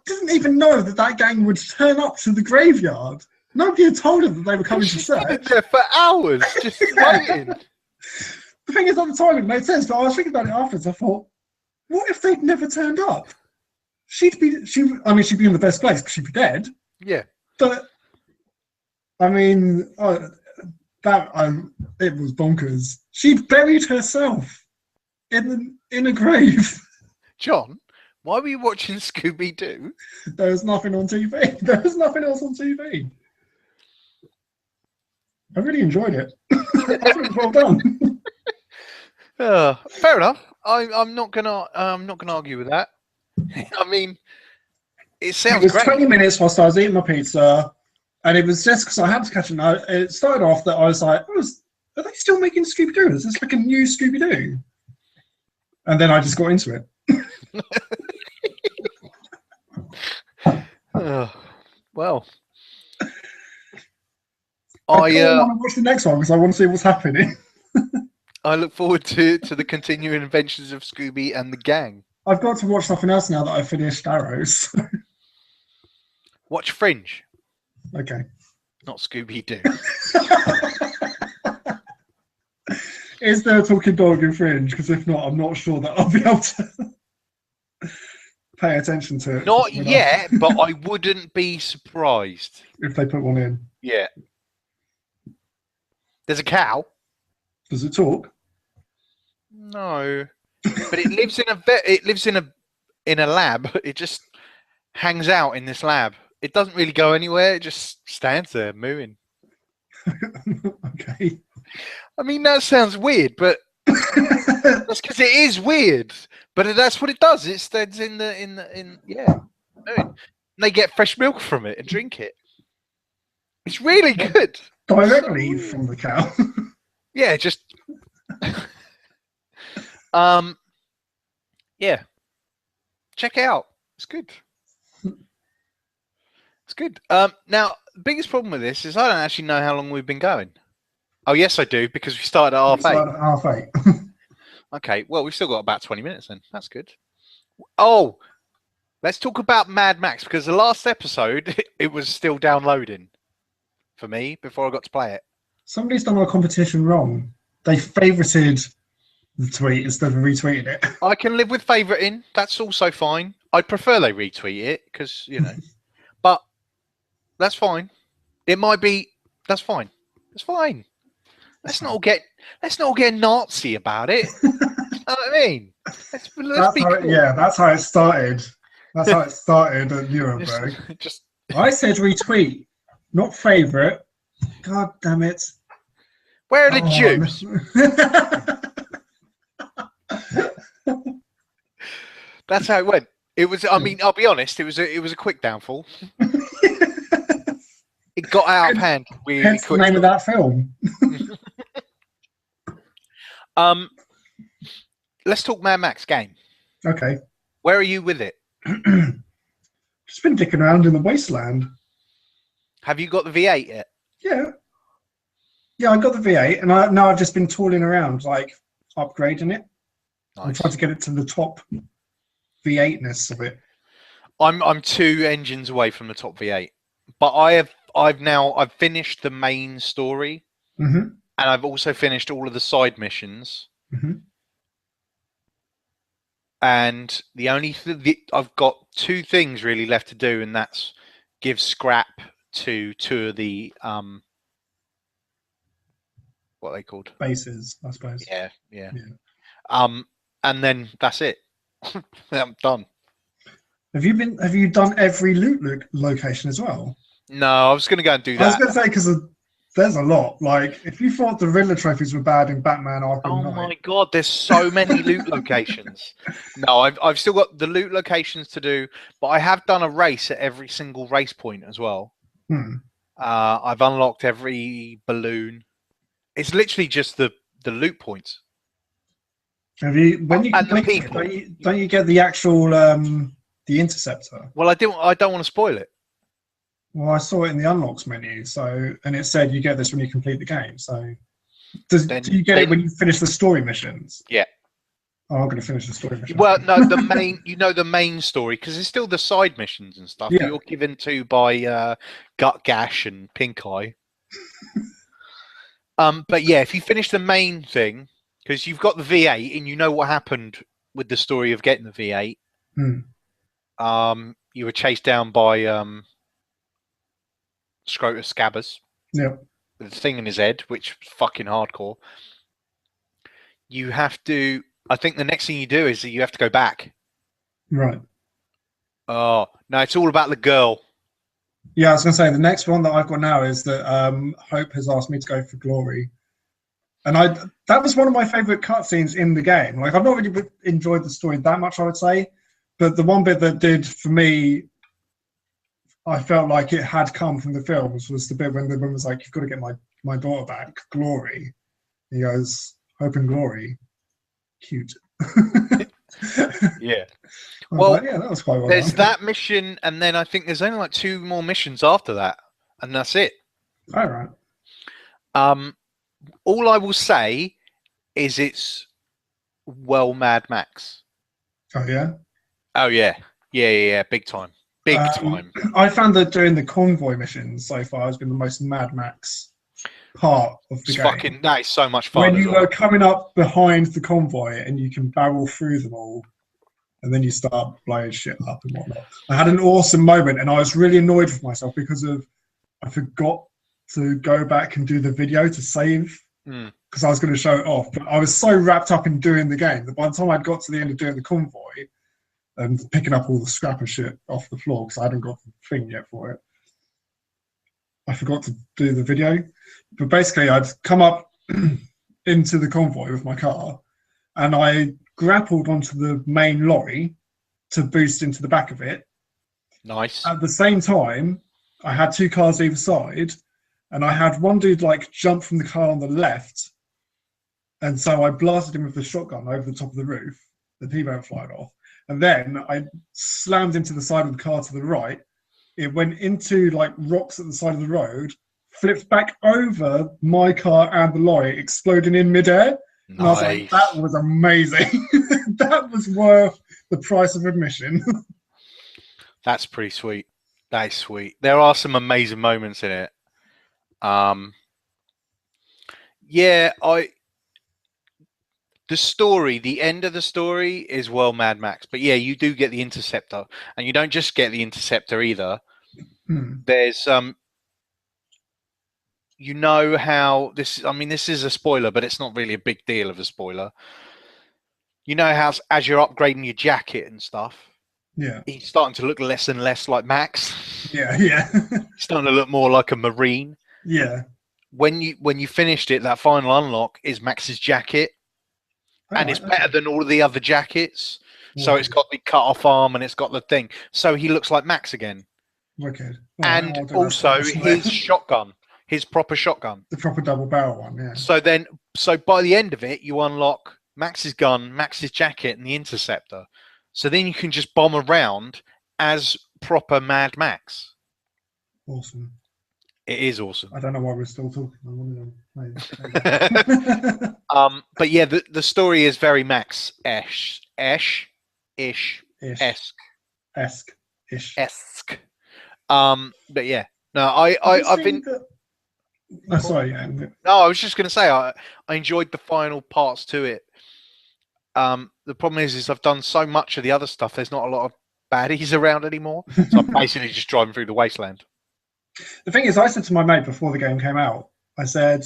[SPEAKER 2] didn't even know that gang would turn up to the graveyard. Nobody had told them that they were coming to
[SPEAKER 1] She's been
[SPEAKER 2] search.
[SPEAKER 1] there for hours, just waiting.
[SPEAKER 2] The thing is, at the time, it made sense, but I was thinking about it afterwards. I thought, what if they'd never turned up? She'd be in the best place because she'd be dead.
[SPEAKER 1] Yeah.
[SPEAKER 2] But I mean, it was bonkers. She'd buried herself in a grave.
[SPEAKER 1] John, why were you watching Scooby-Doo?
[SPEAKER 2] There was nothing on TV. There was nothing else on TV. I really enjoyed it. I thought it was well done.
[SPEAKER 1] Fair enough. I'm not gonna argue with that. I mean, it sounds
[SPEAKER 2] It was
[SPEAKER 1] great.
[SPEAKER 2] 20 minutes whilst I was eating my pizza, and it was just because I had to catch it. It started off that I was like, are they still making Scooby-Doo? Is this like a new Scooby-Doo? And then I just got into it.
[SPEAKER 1] Well,
[SPEAKER 2] I want to watch the next one because I want to see what's happening.
[SPEAKER 1] I look forward to the continuing adventures of Scooby and the gang.
[SPEAKER 2] I've got to watch something else now that I've finished Arrows.
[SPEAKER 1] Watch Fringe.
[SPEAKER 2] Okay.
[SPEAKER 1] Not Scooby-Doo.
[SPEAKER 2] Is there a talking dog in Fringe? Because if not, I'm not sure that I'll be able to pay attention to it.
[SPEAKER 1] Not yet, but I wouldn't be surprised
[SPEAKER 2] if they put one in.
[SPEAKER 1] Yeah. There's a cow.
[SPEAKER 2] Does it talk?
[SPEAKER 1] No, but it lives in a lab. It just hangs out in this lab. It doesn't really go anywhere. It just stands there mooing.
[SPEAKER 2] Okay.
[SPEAKER 1] I mean, that sounds weird, but that's because it is weird. But that's what it does. It stands in mooing. And they get fresh milk from it and drink it. It's really good.
[SPEAKER 2] Directly from the cow.
[SPEAKER 1] Yeah, just yeah. Check it out. It's good. It's good. Now the biggest problem with this is I don't actually know how long we've been going. Oh yes, I do, because we started at half eight. Okay, well we've still got about 20 minutes then. That's good. Oh, let's talk about Mad Max, because the last episode it was still downloading for me before I got to play it.
[SPEAKER 2] Somebody's done our competition wrong. They favorited the tweet instead of retweeting it.
[SPEAKER 1] I can live with favoriting. That's also fine. I'd prefer they retweet it because, you know, but that's fine. It might be. That's fine. It's fine. Let's not all get Nazi about it. You know what I mean? Let's be cool.
[SPEAKER 2] Yeah, that's how it started. That's how it started at Nuremberg. I said retweet, not favorite. God damn it.
[SPEAKER 1] Where are the Jews? That's how it went. It was. I mean, I'll be honest. It was a quick downfall. It got out of hand.
[SPEAKER 2] Hence the name of that film.
[SPEAKER 1] Let's talk Mad Max game.
[SPEAKER 2] Okay.
[SPEAKER 1] Where are you with it?
[SPEAKER 2] Just been dicking around in the wasteland.
[SPEAKER 1] Have you got the V8 yet?
[SPEAKER 2] Yeah. Yeah, I got the V8, and now I've just been tooling around, like upgrading it. Nice. I'm trying to get it to the top V8-ness of it.
[SPEAKER 1] I'm 2 engines away from the top V8, but I've finished the main story, and I've also finished all of the side missions. And the only I've got 2 things really left to do, and that's give scrap to 2 of the what are they called?
[SPEAKER 2] Bases, I suppose.
[SPEAKER 1] Yeah. And then that's it. I'm done.
[SPEAKER 2] Have you done every loot location as well?
[SPEAKER 1] No, I was going to go and do that.
[SPEAKER 2] I was going to say, because there's a lot. Like, if you thought the Riddler trophies were bad in Batman Arkham Knight.
[SPEAKER 1] My God, there's so many loot locations. No, I've still got the loot locations to do, but I have done a race at every single race point as well. I've unlocked every balloon. It's literally just the loot points.
[SPEAKER 2] Have you? When you complete it, don't you get the actual the interceptor?
[SPEAKER 1] Well, I don't want to spoil it.
[SPEAKER 2] Well, I saw it in the unlocks menu, and it said you get this when you complete the game. So, do you get it when you finish the story missions?
[SPEAKER 1] Yeah.
[SPEAKER 2] I'm going to finish the story mission.
[SPEAKER 1] Well, no, the main, the main story, because it's still the side missions and stuff that you're given to by Gut Gash and Pink Eye. But yeah, if you finish the main thing, because you've got the V8 and you know what happened with the story of getting the V8. You were chased down by Scrotus Scabbers.
[SPEAKER 2] Yeah.
[SPEAKER 1] With the thing in his head, which was fucking hardcore. You have to. I think the next thing you do is that you have to go back.
[SPEAKER 2] Right.
[SPEAKER 1] Oh no, it's all about the girl.
[SPEAKER 2] Yeah, I was going to say the next one that I've got now is that Hope has asked me to go for Glory, and that was one of my favorite cutscenes in the game. Like, I've not really enjoyed the story that much, I would say, but the one bit that did for me, I felt like it had come from the films, was the bit when the woman was like, "You've got to get my daughter back, Glory." He goes, "Hope and Glory, cute."
[SPEAKER 1] Yeah.
[SPEAKER 2] Well, like, yeah, that was quite well
[SPEAKER 1] there's
[SPEAKER 2] done.
[SPEAKER 1] that mission, and then I think there's only like 2 more missions after that, and that's it.
[SPEAKER 2] All right.
[SPEAKER 1] All I will say is it's Mad Max.
[SPEAKER 2] Oh yeah.
[SPEAKER 1] Oh yeah, big time, big time.
[SPEAKER 2] I found that doing the convoy missions so far has been the most Mad Max part of the game.
[SPEAKER 1] That is so much fun.
[SPEAKER 2] When you are coming up behind the convoy and you can barrel through them all, and then you start blowing shit up and whatnot. I had an awesome moment, and I was really annoyed with myself because I forgot to go back and do the video to save because I was going to show it off. But I was so wrapped up in doing the game that by the time I'd got to the end of doing the convoy and picking up all the scrap and shit off the floor because I hadn't got the thing yet for it, I forgot to do the video. But basically, I'd come up into the convoy with my car, and I grappled onto the main lorry to boost into the back of it.
[SPEAKER 1] Nice.
[SPEAKER 2] At the same time, I had 2 cars either side, and I had one dude like jump from the car on the left, and so I blasted him with the shotgun over the top of the roof. The T-bone fired off, and then I slammed into the side of the car to the right. It went into like rocks at the side of the road, flipped back over my car and the lorry, exploding in midair.
[SPEAKER 1] Nice.
[SPEAKER 2] And I was like, that was amazing. That was worth the price of admission.
[SPEAKER 1] That's pretty sweet. That is sweet. There are some amazing moments in it. Yeah, the end of the story is Mad Max. But yeah, you do get the Interceptor. And you don't just get the Interceptor either. There's you know how this is a spoiler, but it's not really a big deal of a spoiler. You know how as you're upgrading your jacket and stuff, he's starting to look less and less like Max.
[SPEAKER 2] Yeah.
[SPEAKER 1] He's starting to look more like a Marine.
[SPEAKER 2] Yeah.
[SPEAKER 1] When you finished it, that final unlock is Max's jacket. And it's better than all of the other jackets. So it's got the cut-off arm and it's got the thing. So he looks like Max again.
[SPEAKER 2] Wicked.
[SPEAKER 1] And also his shotgun. His proper shotgun.
[SPEAKER 2] The proper double barrel one, yeah.
[SPEAKER 1] So by the end of it, you unlock Max's gun, Max's jacket, and the Interceptor. So then you can just bomb around as proper Mad Max.
[SPEAKER 2] Awesome.
[SPEAKER 1] It is awesome.
[SPEAKER 2] I don't know why we're still talking.
[SPEAKER 1] But yeah, the story is very Max-ish. Esque. But yeah. No, I've been...
[SPEAKER 2] sorry, yeah.
[SPEAKER 1] No, I was just going to say I enjoyed the final parts to it. The problem is I've done so much of the other stuff. There's not a lot of baddies around anymore, so I'm basically just driving through the wasteland.
[SPEAKER 2] The thing is, I said to my mate before the game came out, I said,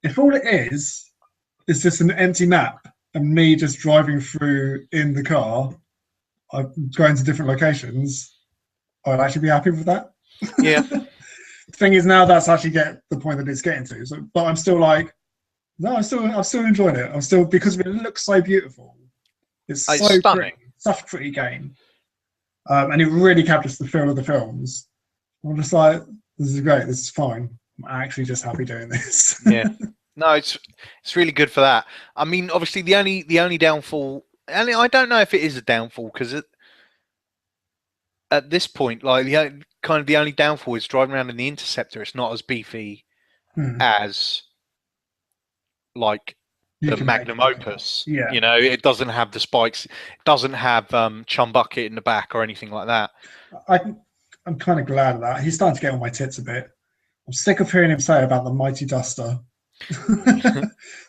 [SPEAKER 2] if all it is just an empty map and me just driving through in the car, I'm going to different locations, I'd actually be happy with that.
[SPEAKER 1] Yeah.
[SPEAKER 2] The thing is, now that's actually get the point that it's getting to. So, but I'm still like, no, I'm still enjoying it. I'm still, because it looks so beautiful. It's so
[SPEAKER 1] stunning.
[SPEAKER 2] Pretty, such a pretty game, and it really captures the feel of the films. I'm just like, this is great. This is fine. I'm actually just happy doing this.
[SPEAKER 1] Yeah. No, it's really good for that. I mean, obviously the only downfall, and I don't know if it is a downfall because at this point, like the only downfall is driving around in the Interceptor. It's not as beefy as like the magnum opus.
[SPEAKER 2] Yeah.
[SPEAKER 1] You know, it doesn't have the spikes, it doesn't have Chum Bucket in the back or anything like that.
[SPEAKER 2] I'm kind of glad of that. He's starting to get on my tits a bit. I'm sick of hearing him say about the mighty duster.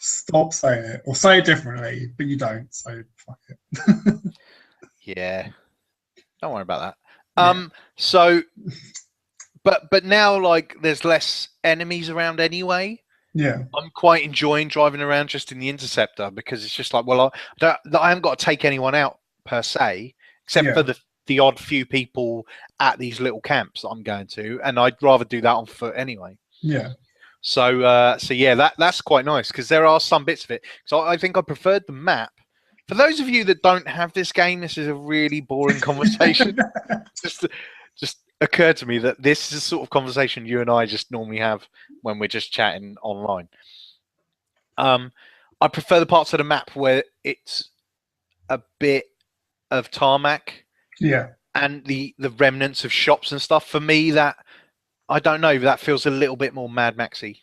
[SPEAKER 2] Stop saying it, or say it differently, but you don't, so fuck it.
[SPEAKER 1] Yeah, don't worry about that. So, but now, like, there's less enemies around anyway.
[SPEAKER 2] Yeah,
[SPEAKER 1] I'm quite enjoying driving around just in the Interceptor, because it's just like, well, I haven't got to take anyone out per se, except for the odd few people at these little camps that I'm going to, and I'd rather do that on foot anyway.
[SPEAKER 2] Yeah.
[SPEAKER 1] So yeah, that's quite nice, because there are some bits of it. So I think I preferred the map. For those of you that don't have this game, this is a really boring conversation. just occurred to me that this is the sort of conversation you and I just normally have when we're just chatting online. I prefer the parts of the map where it's a bit of tarmac, and the remnants of shops and stuff. For me, that, I don't know, that feels a little bit more Mad Maxy.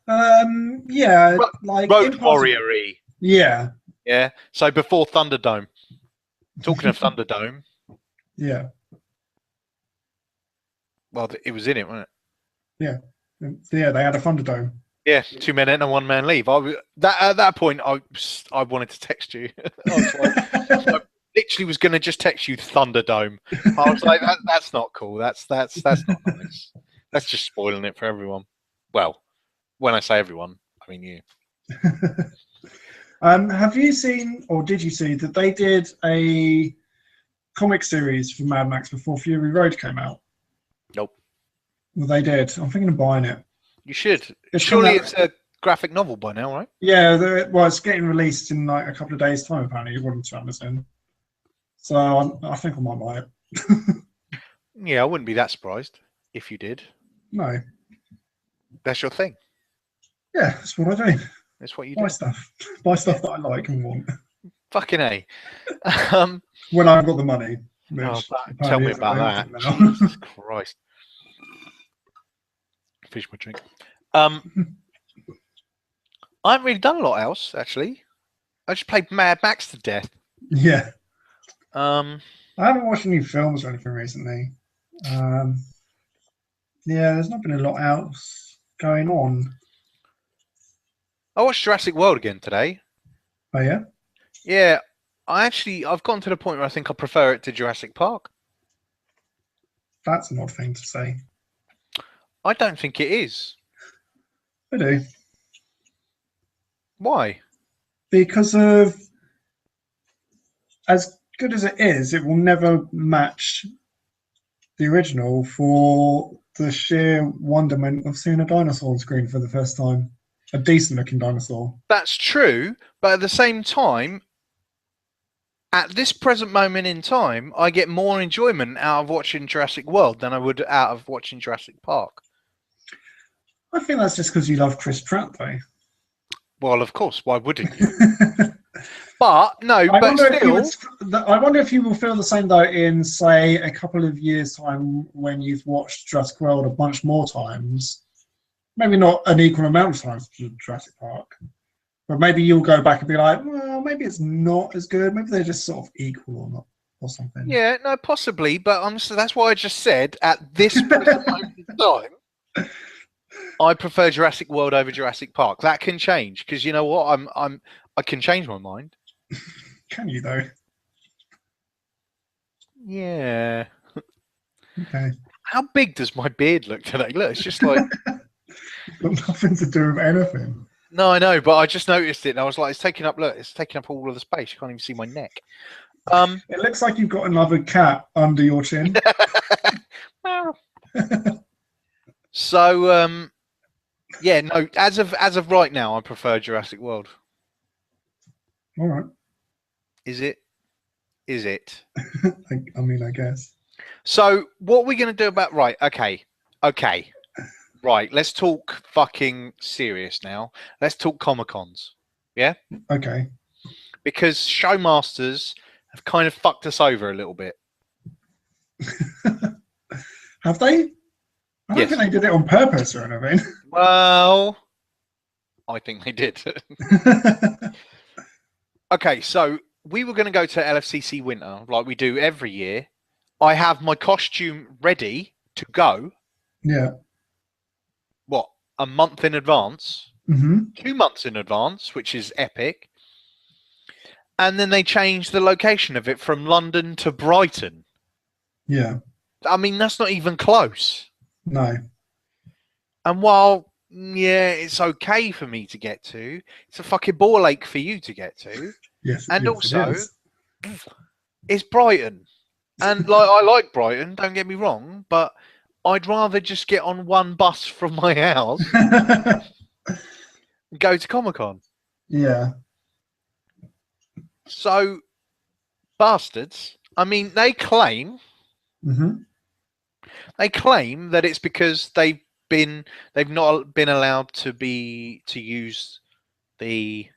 [SPEAKER 2] Yeah, like
[SPEAKER 1] Road Warrior-y.
[SPEAKER 2] Yeah.
[SPEAKER 1] Yeah. So before Thunderdome. Talking of Thunderdome.
[SPEAKER 2] Yeah.
[SPEAKER 1] Well, it was in it, wasn't
[SPEAKER 2] it? Yeah. Yeah, they had a Thunderdome.
[SPEAKER 1] Yeah, 2 men in and 1 man leave. At that point, I wanted to text you. I literally was going to just text you Thunderdome. I was like, that's not cool. That's not nice. That's just spoiling it for everyone. Well, when I say everyone, I mean you.
[SPEAKER 2] Have you seen, or did you see, that they did a comic series for Mad Max before Fury Road came out?
[SPEAKER 1] Nope.
[SPEAKER 2] Well, they did. I'm thinking of buying it.
[SPEAKER 1] You should. Surely it's a graphic novel by now, right?
[SPEAKER 2] Yeah, well, it's getting released in like a couple of days' time, apparently, according to Amazon. So I think I might buy it.
[SPEAKER 1] Yeah, I wouldn't be that surprised if you did.
[SPEAKER 2] No.
[SPEAKER 1] That's your thing.
[SPEAKER 2] Yeah, that's what I do.
[SPEAKER 1] That's what you
[SPEAKER 2] do. Buy stuff that I like and want.
[SPEAKER 1] Fucking A.
[SPEAKER 2] When I've got the money.
[SPEAKER 1] Tell me about that. Jesus Christ. Finish my drink. I haven't really done a lot else, actually. I just played Mad Max to death.
[SPEAKER 2] Yeah. I haven't watched any films or anything recently. Yeah, there's not been a lot else going on.
[SPEAKER 1] I watched Jurassic World again today.
[SPEAKER 2] Oh, yeah?
[SPEAKER 1] Yeah. I've gotten to the point where I think I prefer it to Jurassic Park.
[SPEAKER 2] That's an odd thing to say.
[SPEAKER 1] I don't think it is.
[SPEAKER 2] I do.
[SPEAKER 1] Why?
[SPEAKER 2] Because of, as good as it is, it will never match the original for the sheer wonderment of seeing a dinosaur on screen for the first time. A decent looking dinosaur.
[SPEAKER 1] That's true, but at the same time, at this present moment in time, I get more enjoyment out of watching Jurassic World than I would out of watching Jurassic Park.
[SPEAKER 2] I think that's just because you love Chris Pratt, though.
[SPEAKER 1] Well, of course. Why wouldn't you? But no, I
[SPEAKER 2] wonder if you will feel the same though in, say, a couple of years' time when you've watched Jurassic World a bunch more times. Maybe not an equal amount of times to Jurassic Park, but maybe you'll go back and be like, well, maybe it's not as good. Maybe they're just sort of equal or not, or something.
[SPEAKER 1] Yeah, no, possibly. But that's why I just said at this present moment in time, I prefer Jurassic World over Jurassic Park. That can change because you know what? I can change my mind.
[SPEAKER 2] Can you though?
[SPEAKER 1] Yeah.
[SPEAKER 2] Okay.
[SPEAKER 1] How big does my beard look today? Look, it's just like
[SPEAKER 2] got nothing to do with anything.
[SPEAKER 1] No, I know, but I just noticed it and I was like, it's taking up all of the space. You can't even see my neck.
[SPEAKER 2] It looks like you've got another cat under your chin.
[SPEAKER 1] So yeah, no, as of right now, I prefer Jurassic World.
[SPEAKER 2] All right.
[SPEAKER 1] Is it?
[SPEAKER 2] I mean, I guess.
[SPEAKER 1] So what we're going to do about... Right, okay. Right, let's talk fucking serious now. Let's talk Comic-Cons. Yeah?
[SPEAKER 2] Okay.
[SPEAKER 1] Because Showmasters have kind of fucked us over a little bit.
[SPEAKER 2] Have they? I don't think they did it on purpose or anything.
[SPEAKER 1] Well, I think they did. Okay, so we were going to go to LFCC Winter like we do every year. I have my costume ready to go.
[SPEAKER 2] Yeah.
[SPEAKER 1] What, a month in advance?
[SPEAKER 2] Mm-hmm.
[SPEAKER 1] 2 months in advance, which is epic. And then they changed the location of it from London to Brighton.
[SPEAKER 2] Yeah.
[SPEAKER 1] I mean, that's not even close.
[SPEAKER 2] No.
[SPEAKER 1] And while, yeah, it's okay for me to get to, it's a fucking ball ache for you to get to.
[SPEAKER 2] Yes.
[SPEAKER 1] And
[SPEAKER 2] yes,
[SPEAKER 1] also, it's Brighton. And like, I like Brighton, don't get me wrong, but I'd rather just get on one bus from my house and go to Comic-Con.
[SPEAKER 2] Yeah.
[SPEAKER 1] So, bastards, I mean, they claim
[SPEAKER 2] Mm-hmm.
[SPEAKER 1] that it's because they've not been allowed to use the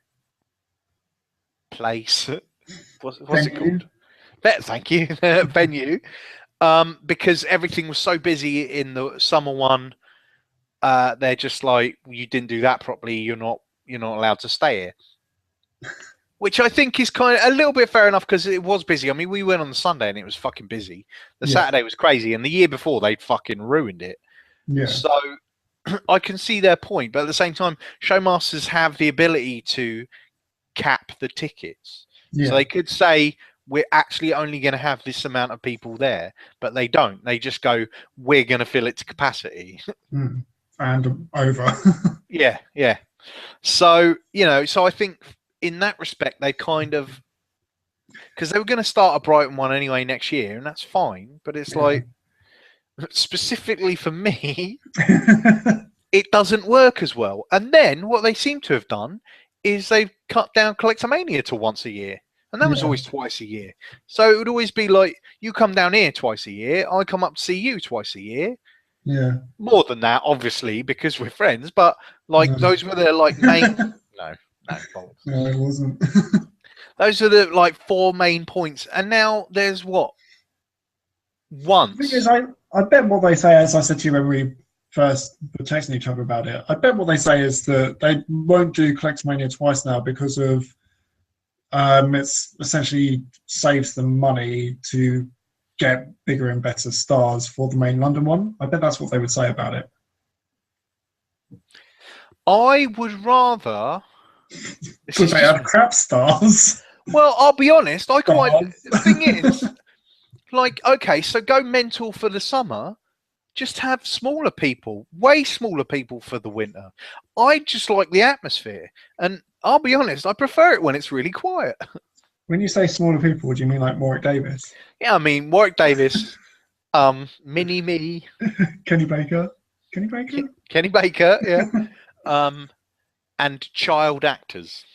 [SPEAKER 1] place. What's it called? Thank you, venue. Because everything was so busy in the summer one, they're just like, you didn't do that properly. You're not allowed to stay here. Which I think is kind of a little bit fair enough because it was busy. I mean, we went on the Sunday and it was fucking busy. The Saturday was crazy, and the year before they'd fucking ruined it.
[SPEAKER 2] Yeah.
[SPEAKER 1] So I can see their point, but at the same time, showmasters have the ability to cap the tickets.
[SPEAKER 2] Yeah.
[SPEAKER 1] So they could say, we're actually only going to have this amount of people there, but they don't. They just go, we're going to fill it to capacity.
[SPEAKER 2] And over.
[SPEAKER 1] Yeah. So, so I think in that respect, they kind of, because they were going to start a Brighton one anyway next year, and that's fine, but it's like, specifically for me, it doesn't work as well. And then what they seem to have done is they've cut down Collectomania to once a year. And that was always twice a year. So it would always be like, you come down here twice a year, I come up to see you twice a year.
[SPEAKER 2] Yeah.
[SPEAKER 1] More than that, obviously, because we're friends, but like those were the like main no,
[SPEAKER 2] it wasn't.
[SPEAKER 1] Those are the like 4 main points. And now there's what? Once.
[SPEAKER 2] The thing is, I bet what they say, as I said to you when we first were texting each other about it, I bet what they say is that they won't do Collectomania twice now because of it's essentially saves them money to get bigger and better stars for the main London one. I bet that's what they would say about it.
[SPEAKER 1] I would rather
[SPEAKER 2] Because they have crap stars.
[SPEAKER 1] Well, I'll be honest, the thing is, like, okay, so go mental for the summer, just have smaller people, way smaller people for the winter. I just like the atmosphere, and I'll be honest, I prefer it when it's really quiet.
[SPEAKER 2] When you say smaller people, do you mean like Warwick Davis?
[SPEAKER 1] Yeah, I mean Warwick Davis, Mini Me,
[SPEAKER 2] Kenny Baker,
[SPEAKER 1] yeah, and child actors.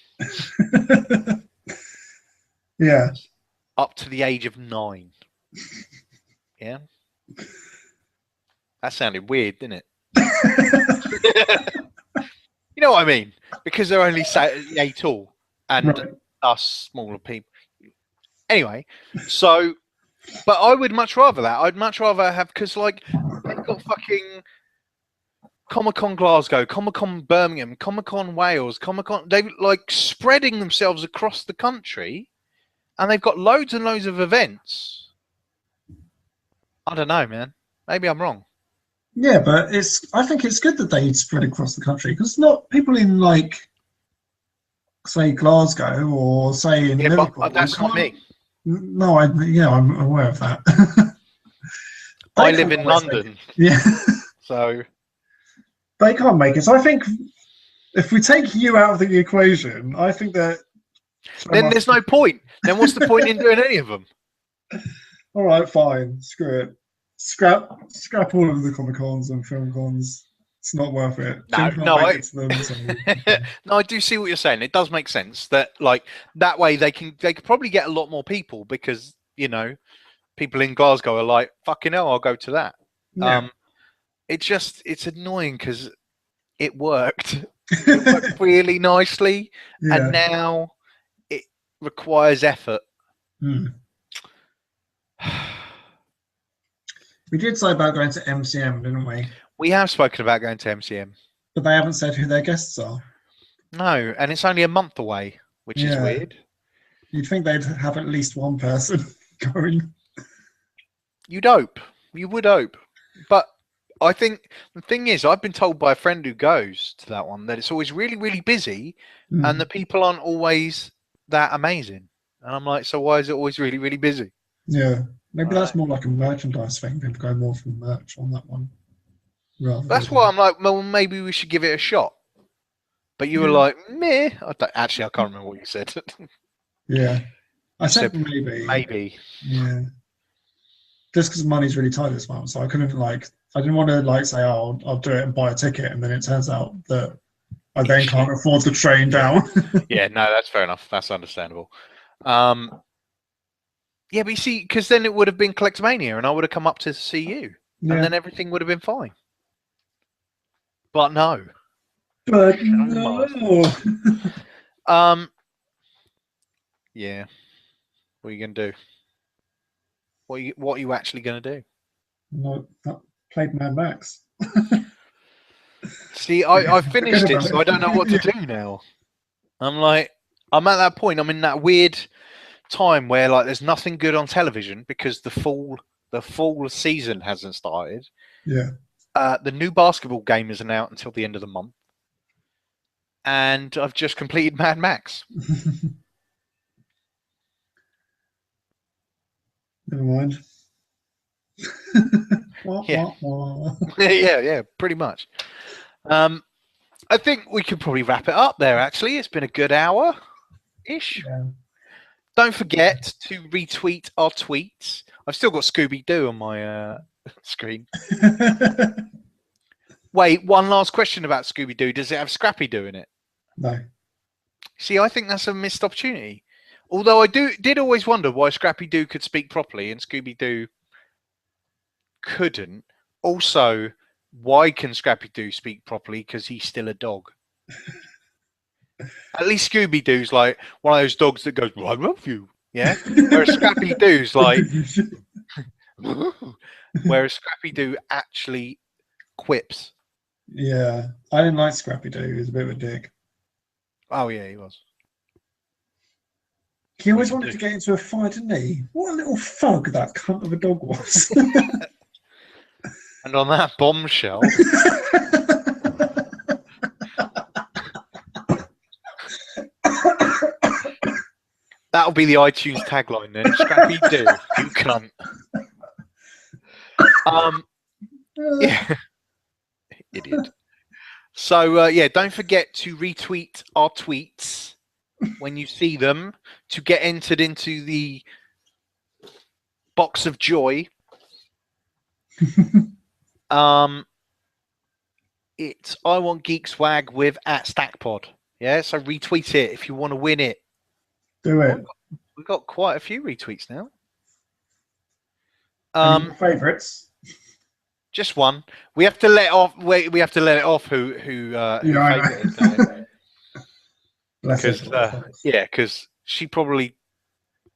[SPEAKER 2] Yeah,
[SPEAKER 1] up to the age of 9. Yeah, that sounded weird, didn't it? You know what I mean? Because they're only 8 tall, and us smaller people. Anyway, so, but I would much rather that. I'd much rather have, because like they've got fucking Comic-Con Glasgow, Comic-Con Birmingham, Comic-Con Wales, Comic-Con. They're like spreading themselves across the country, and they've got loads and loads of events. I don't know, man. Maybe I'm wrong.
[SPEAKER 2] Yeah, but I think it's good that they spread across the country because not people in like, say Glasgow or say in Liverpool.
[SPEAKER 1] But that's not me.
[SPEAKER 2] No, I'm aware of that.
[SPEAKER 1] I live in London.
[SPEAKER 2] Yeah.
[SPEAKER 1] So
[SPEAKER 2] they can't make it. So I think if we take you out of the equation, I think that
[SPEAKER 1] then there's no point. Then what's the point in doing any of them?
[SPEAKER 2] All right, fine. Screw it. Scrap all of the Comic Cons and Film Cons. It's not worth it.
[SPEAKER 1] No, I do see what you're saying. It does make sense that like that way they could probably get a lot more people because people in Glasgow are like, fucking hell, I'll go to that. Yeah. It's annoying because it worked. It worked really nicely, and now it requires effort.
[SPEAKER 2] We did say about going to MCM, didn't we?
[SPEAKER 1] We have spoken about going to MCM.
[SPEAKER 2] But they haven't said who their guests are.
[SPEAKER 1] No, and it's only a month away, which is weird.
[SPEAKER 2] You'd think they'd have at least one person going.
[SPEAKER 1] You'd hope. You would hope. But I think the thing is, I've been told by a friend who goes to that one that it's always really, really busy and the people aren't always that amazing. And I'm like, so why is it always really, really busy?
[SPEAKER 2] Yeah. Maybe that's more like a merchandise thing. People go more for merch on that one.
[SPEAKER 1] That's why I'm like, well, maybe we should give it a shot. But you were like, meh. Actually, I can't remember what you said.
[SPEAKER 2] Yeah. I said maybe.
[SPEAKER 1] Maybe.
[SPEAKER 2] Yeah. Just because money's really tight this month, so I couldn't I didn't want to say, oh, I'll do it and buy a ticket, and then it turns out that I then can't afford the train down.
[SPEAKER 1] Yeah, no, that's fair enough. That's understandable. Yeah, but you see, because then it would have been Collectomania, and I would have come up to see you, and then everything would have been fine. But no.
[SPEAKER 2] But no.
[SPEAKER 1] Yeah. What are you gonna do? What are you actually gonna do?
[SPEAKER 2] No, I played Mad Max.
[SPEAKER 1] See, I finished it, so I don't know what to do now. I'm at that point. I'm in that weird time where there's nothing good on television because the fall season hasn't started.
[SPEAKER 2] Yeah.
[SPEAKER 1] The new basketball game isn't out until the end of the month, and I've just completed Mad Max.
[SPEAKER 2] Never mind.
[SPEAKER 1] Yeah, pretty much. I think we could probably wrap it up there. Actually, it's been a good hour-ish.
[SPEAKER 2] Yeah.
[SPEAKER 1] Don't forget to retweet our tweets. I've still got Scooby-Doo on my screen. Wait, one last question about Scooby-Doo. Does it have Scrappy-Doo in it?
[SPEAKER 2] No.
[SPEAKER 1] See, I think that's a missed opportunity. Although I did always wonder why Scrappy-Doo could speak properly and Scooby-Doo couldn't. Also, why can Scrappy-Doo speak properly? Because he's still a dog. At least Scooby-Doo's like one of those dogs that goes, well, I love you. Yeah? Whereas Scrappy-Doo's like... Whereas Scrappy-Doo actually quips.
[SPEAKER 2] Yeah. I didn't like Scrappy-Doo. He was a bit of a dick.
[SPEAKER 1] Oh, yeah, he was.
[SPEAKER 2] He always wanted to get into a fight, didn't he? What a little thug that cunt of a dog was.
[SPEAKER 1] And on that bombshell... That'll be the iTunes tagline then. Scrappy-Doo, you cunt. Yeah. Idiot. So, don't forget to retweet our tweets when you see them to get entered into the box of joy. It's I Want Geek Swag with @StackPod. Yeah, so retweet it if you want to win it.
[SPEAKER 2] Do it.
[SPEAKER 1] We've got quite a few retweets now.
[SPEAKER 2] Any favorites?
[SPEAKER 1] Just one. We have to let off. We have to let it off. Who favorited because she probably.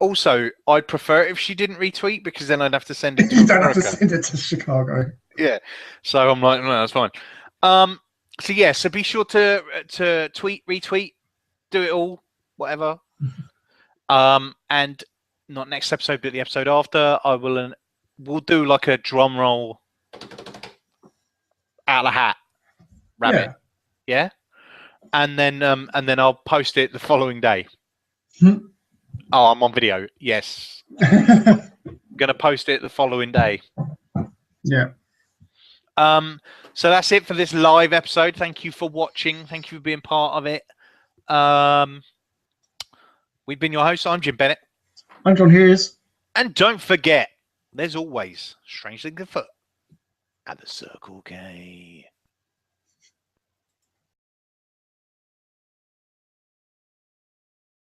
[SPEAKER 1] Also, I'd prefer it if she didn't retweet because then I'd have to send it to
[SPEAKER 2] America.
[SPEAKER 1] Have to
[SPEAKER 2] send it to Chicago.
[SPEAKER 1] Yeah. So I'm like, no, that's fine. So be sure to tweet, retweet, do it all, whatever. And not next episode, but the episode after, we'll do like a drum roll out of the hat rabbit. Yeah. And then I'll post it the following day. Oh, I'm on video. Yes. I'm gonna post it the following day.
[SPEAKER 2] Yeah.
[SPEAKER 1] So that's it for this live episode. Thank you for watching. Thank you for being part of it. We've been your hosts. I'm Jim Bennett.
[SPEAKER 2] I'm John Hughes.
[SPEAKER 1] And don't forget, there's always strange things afoot at the Circle K.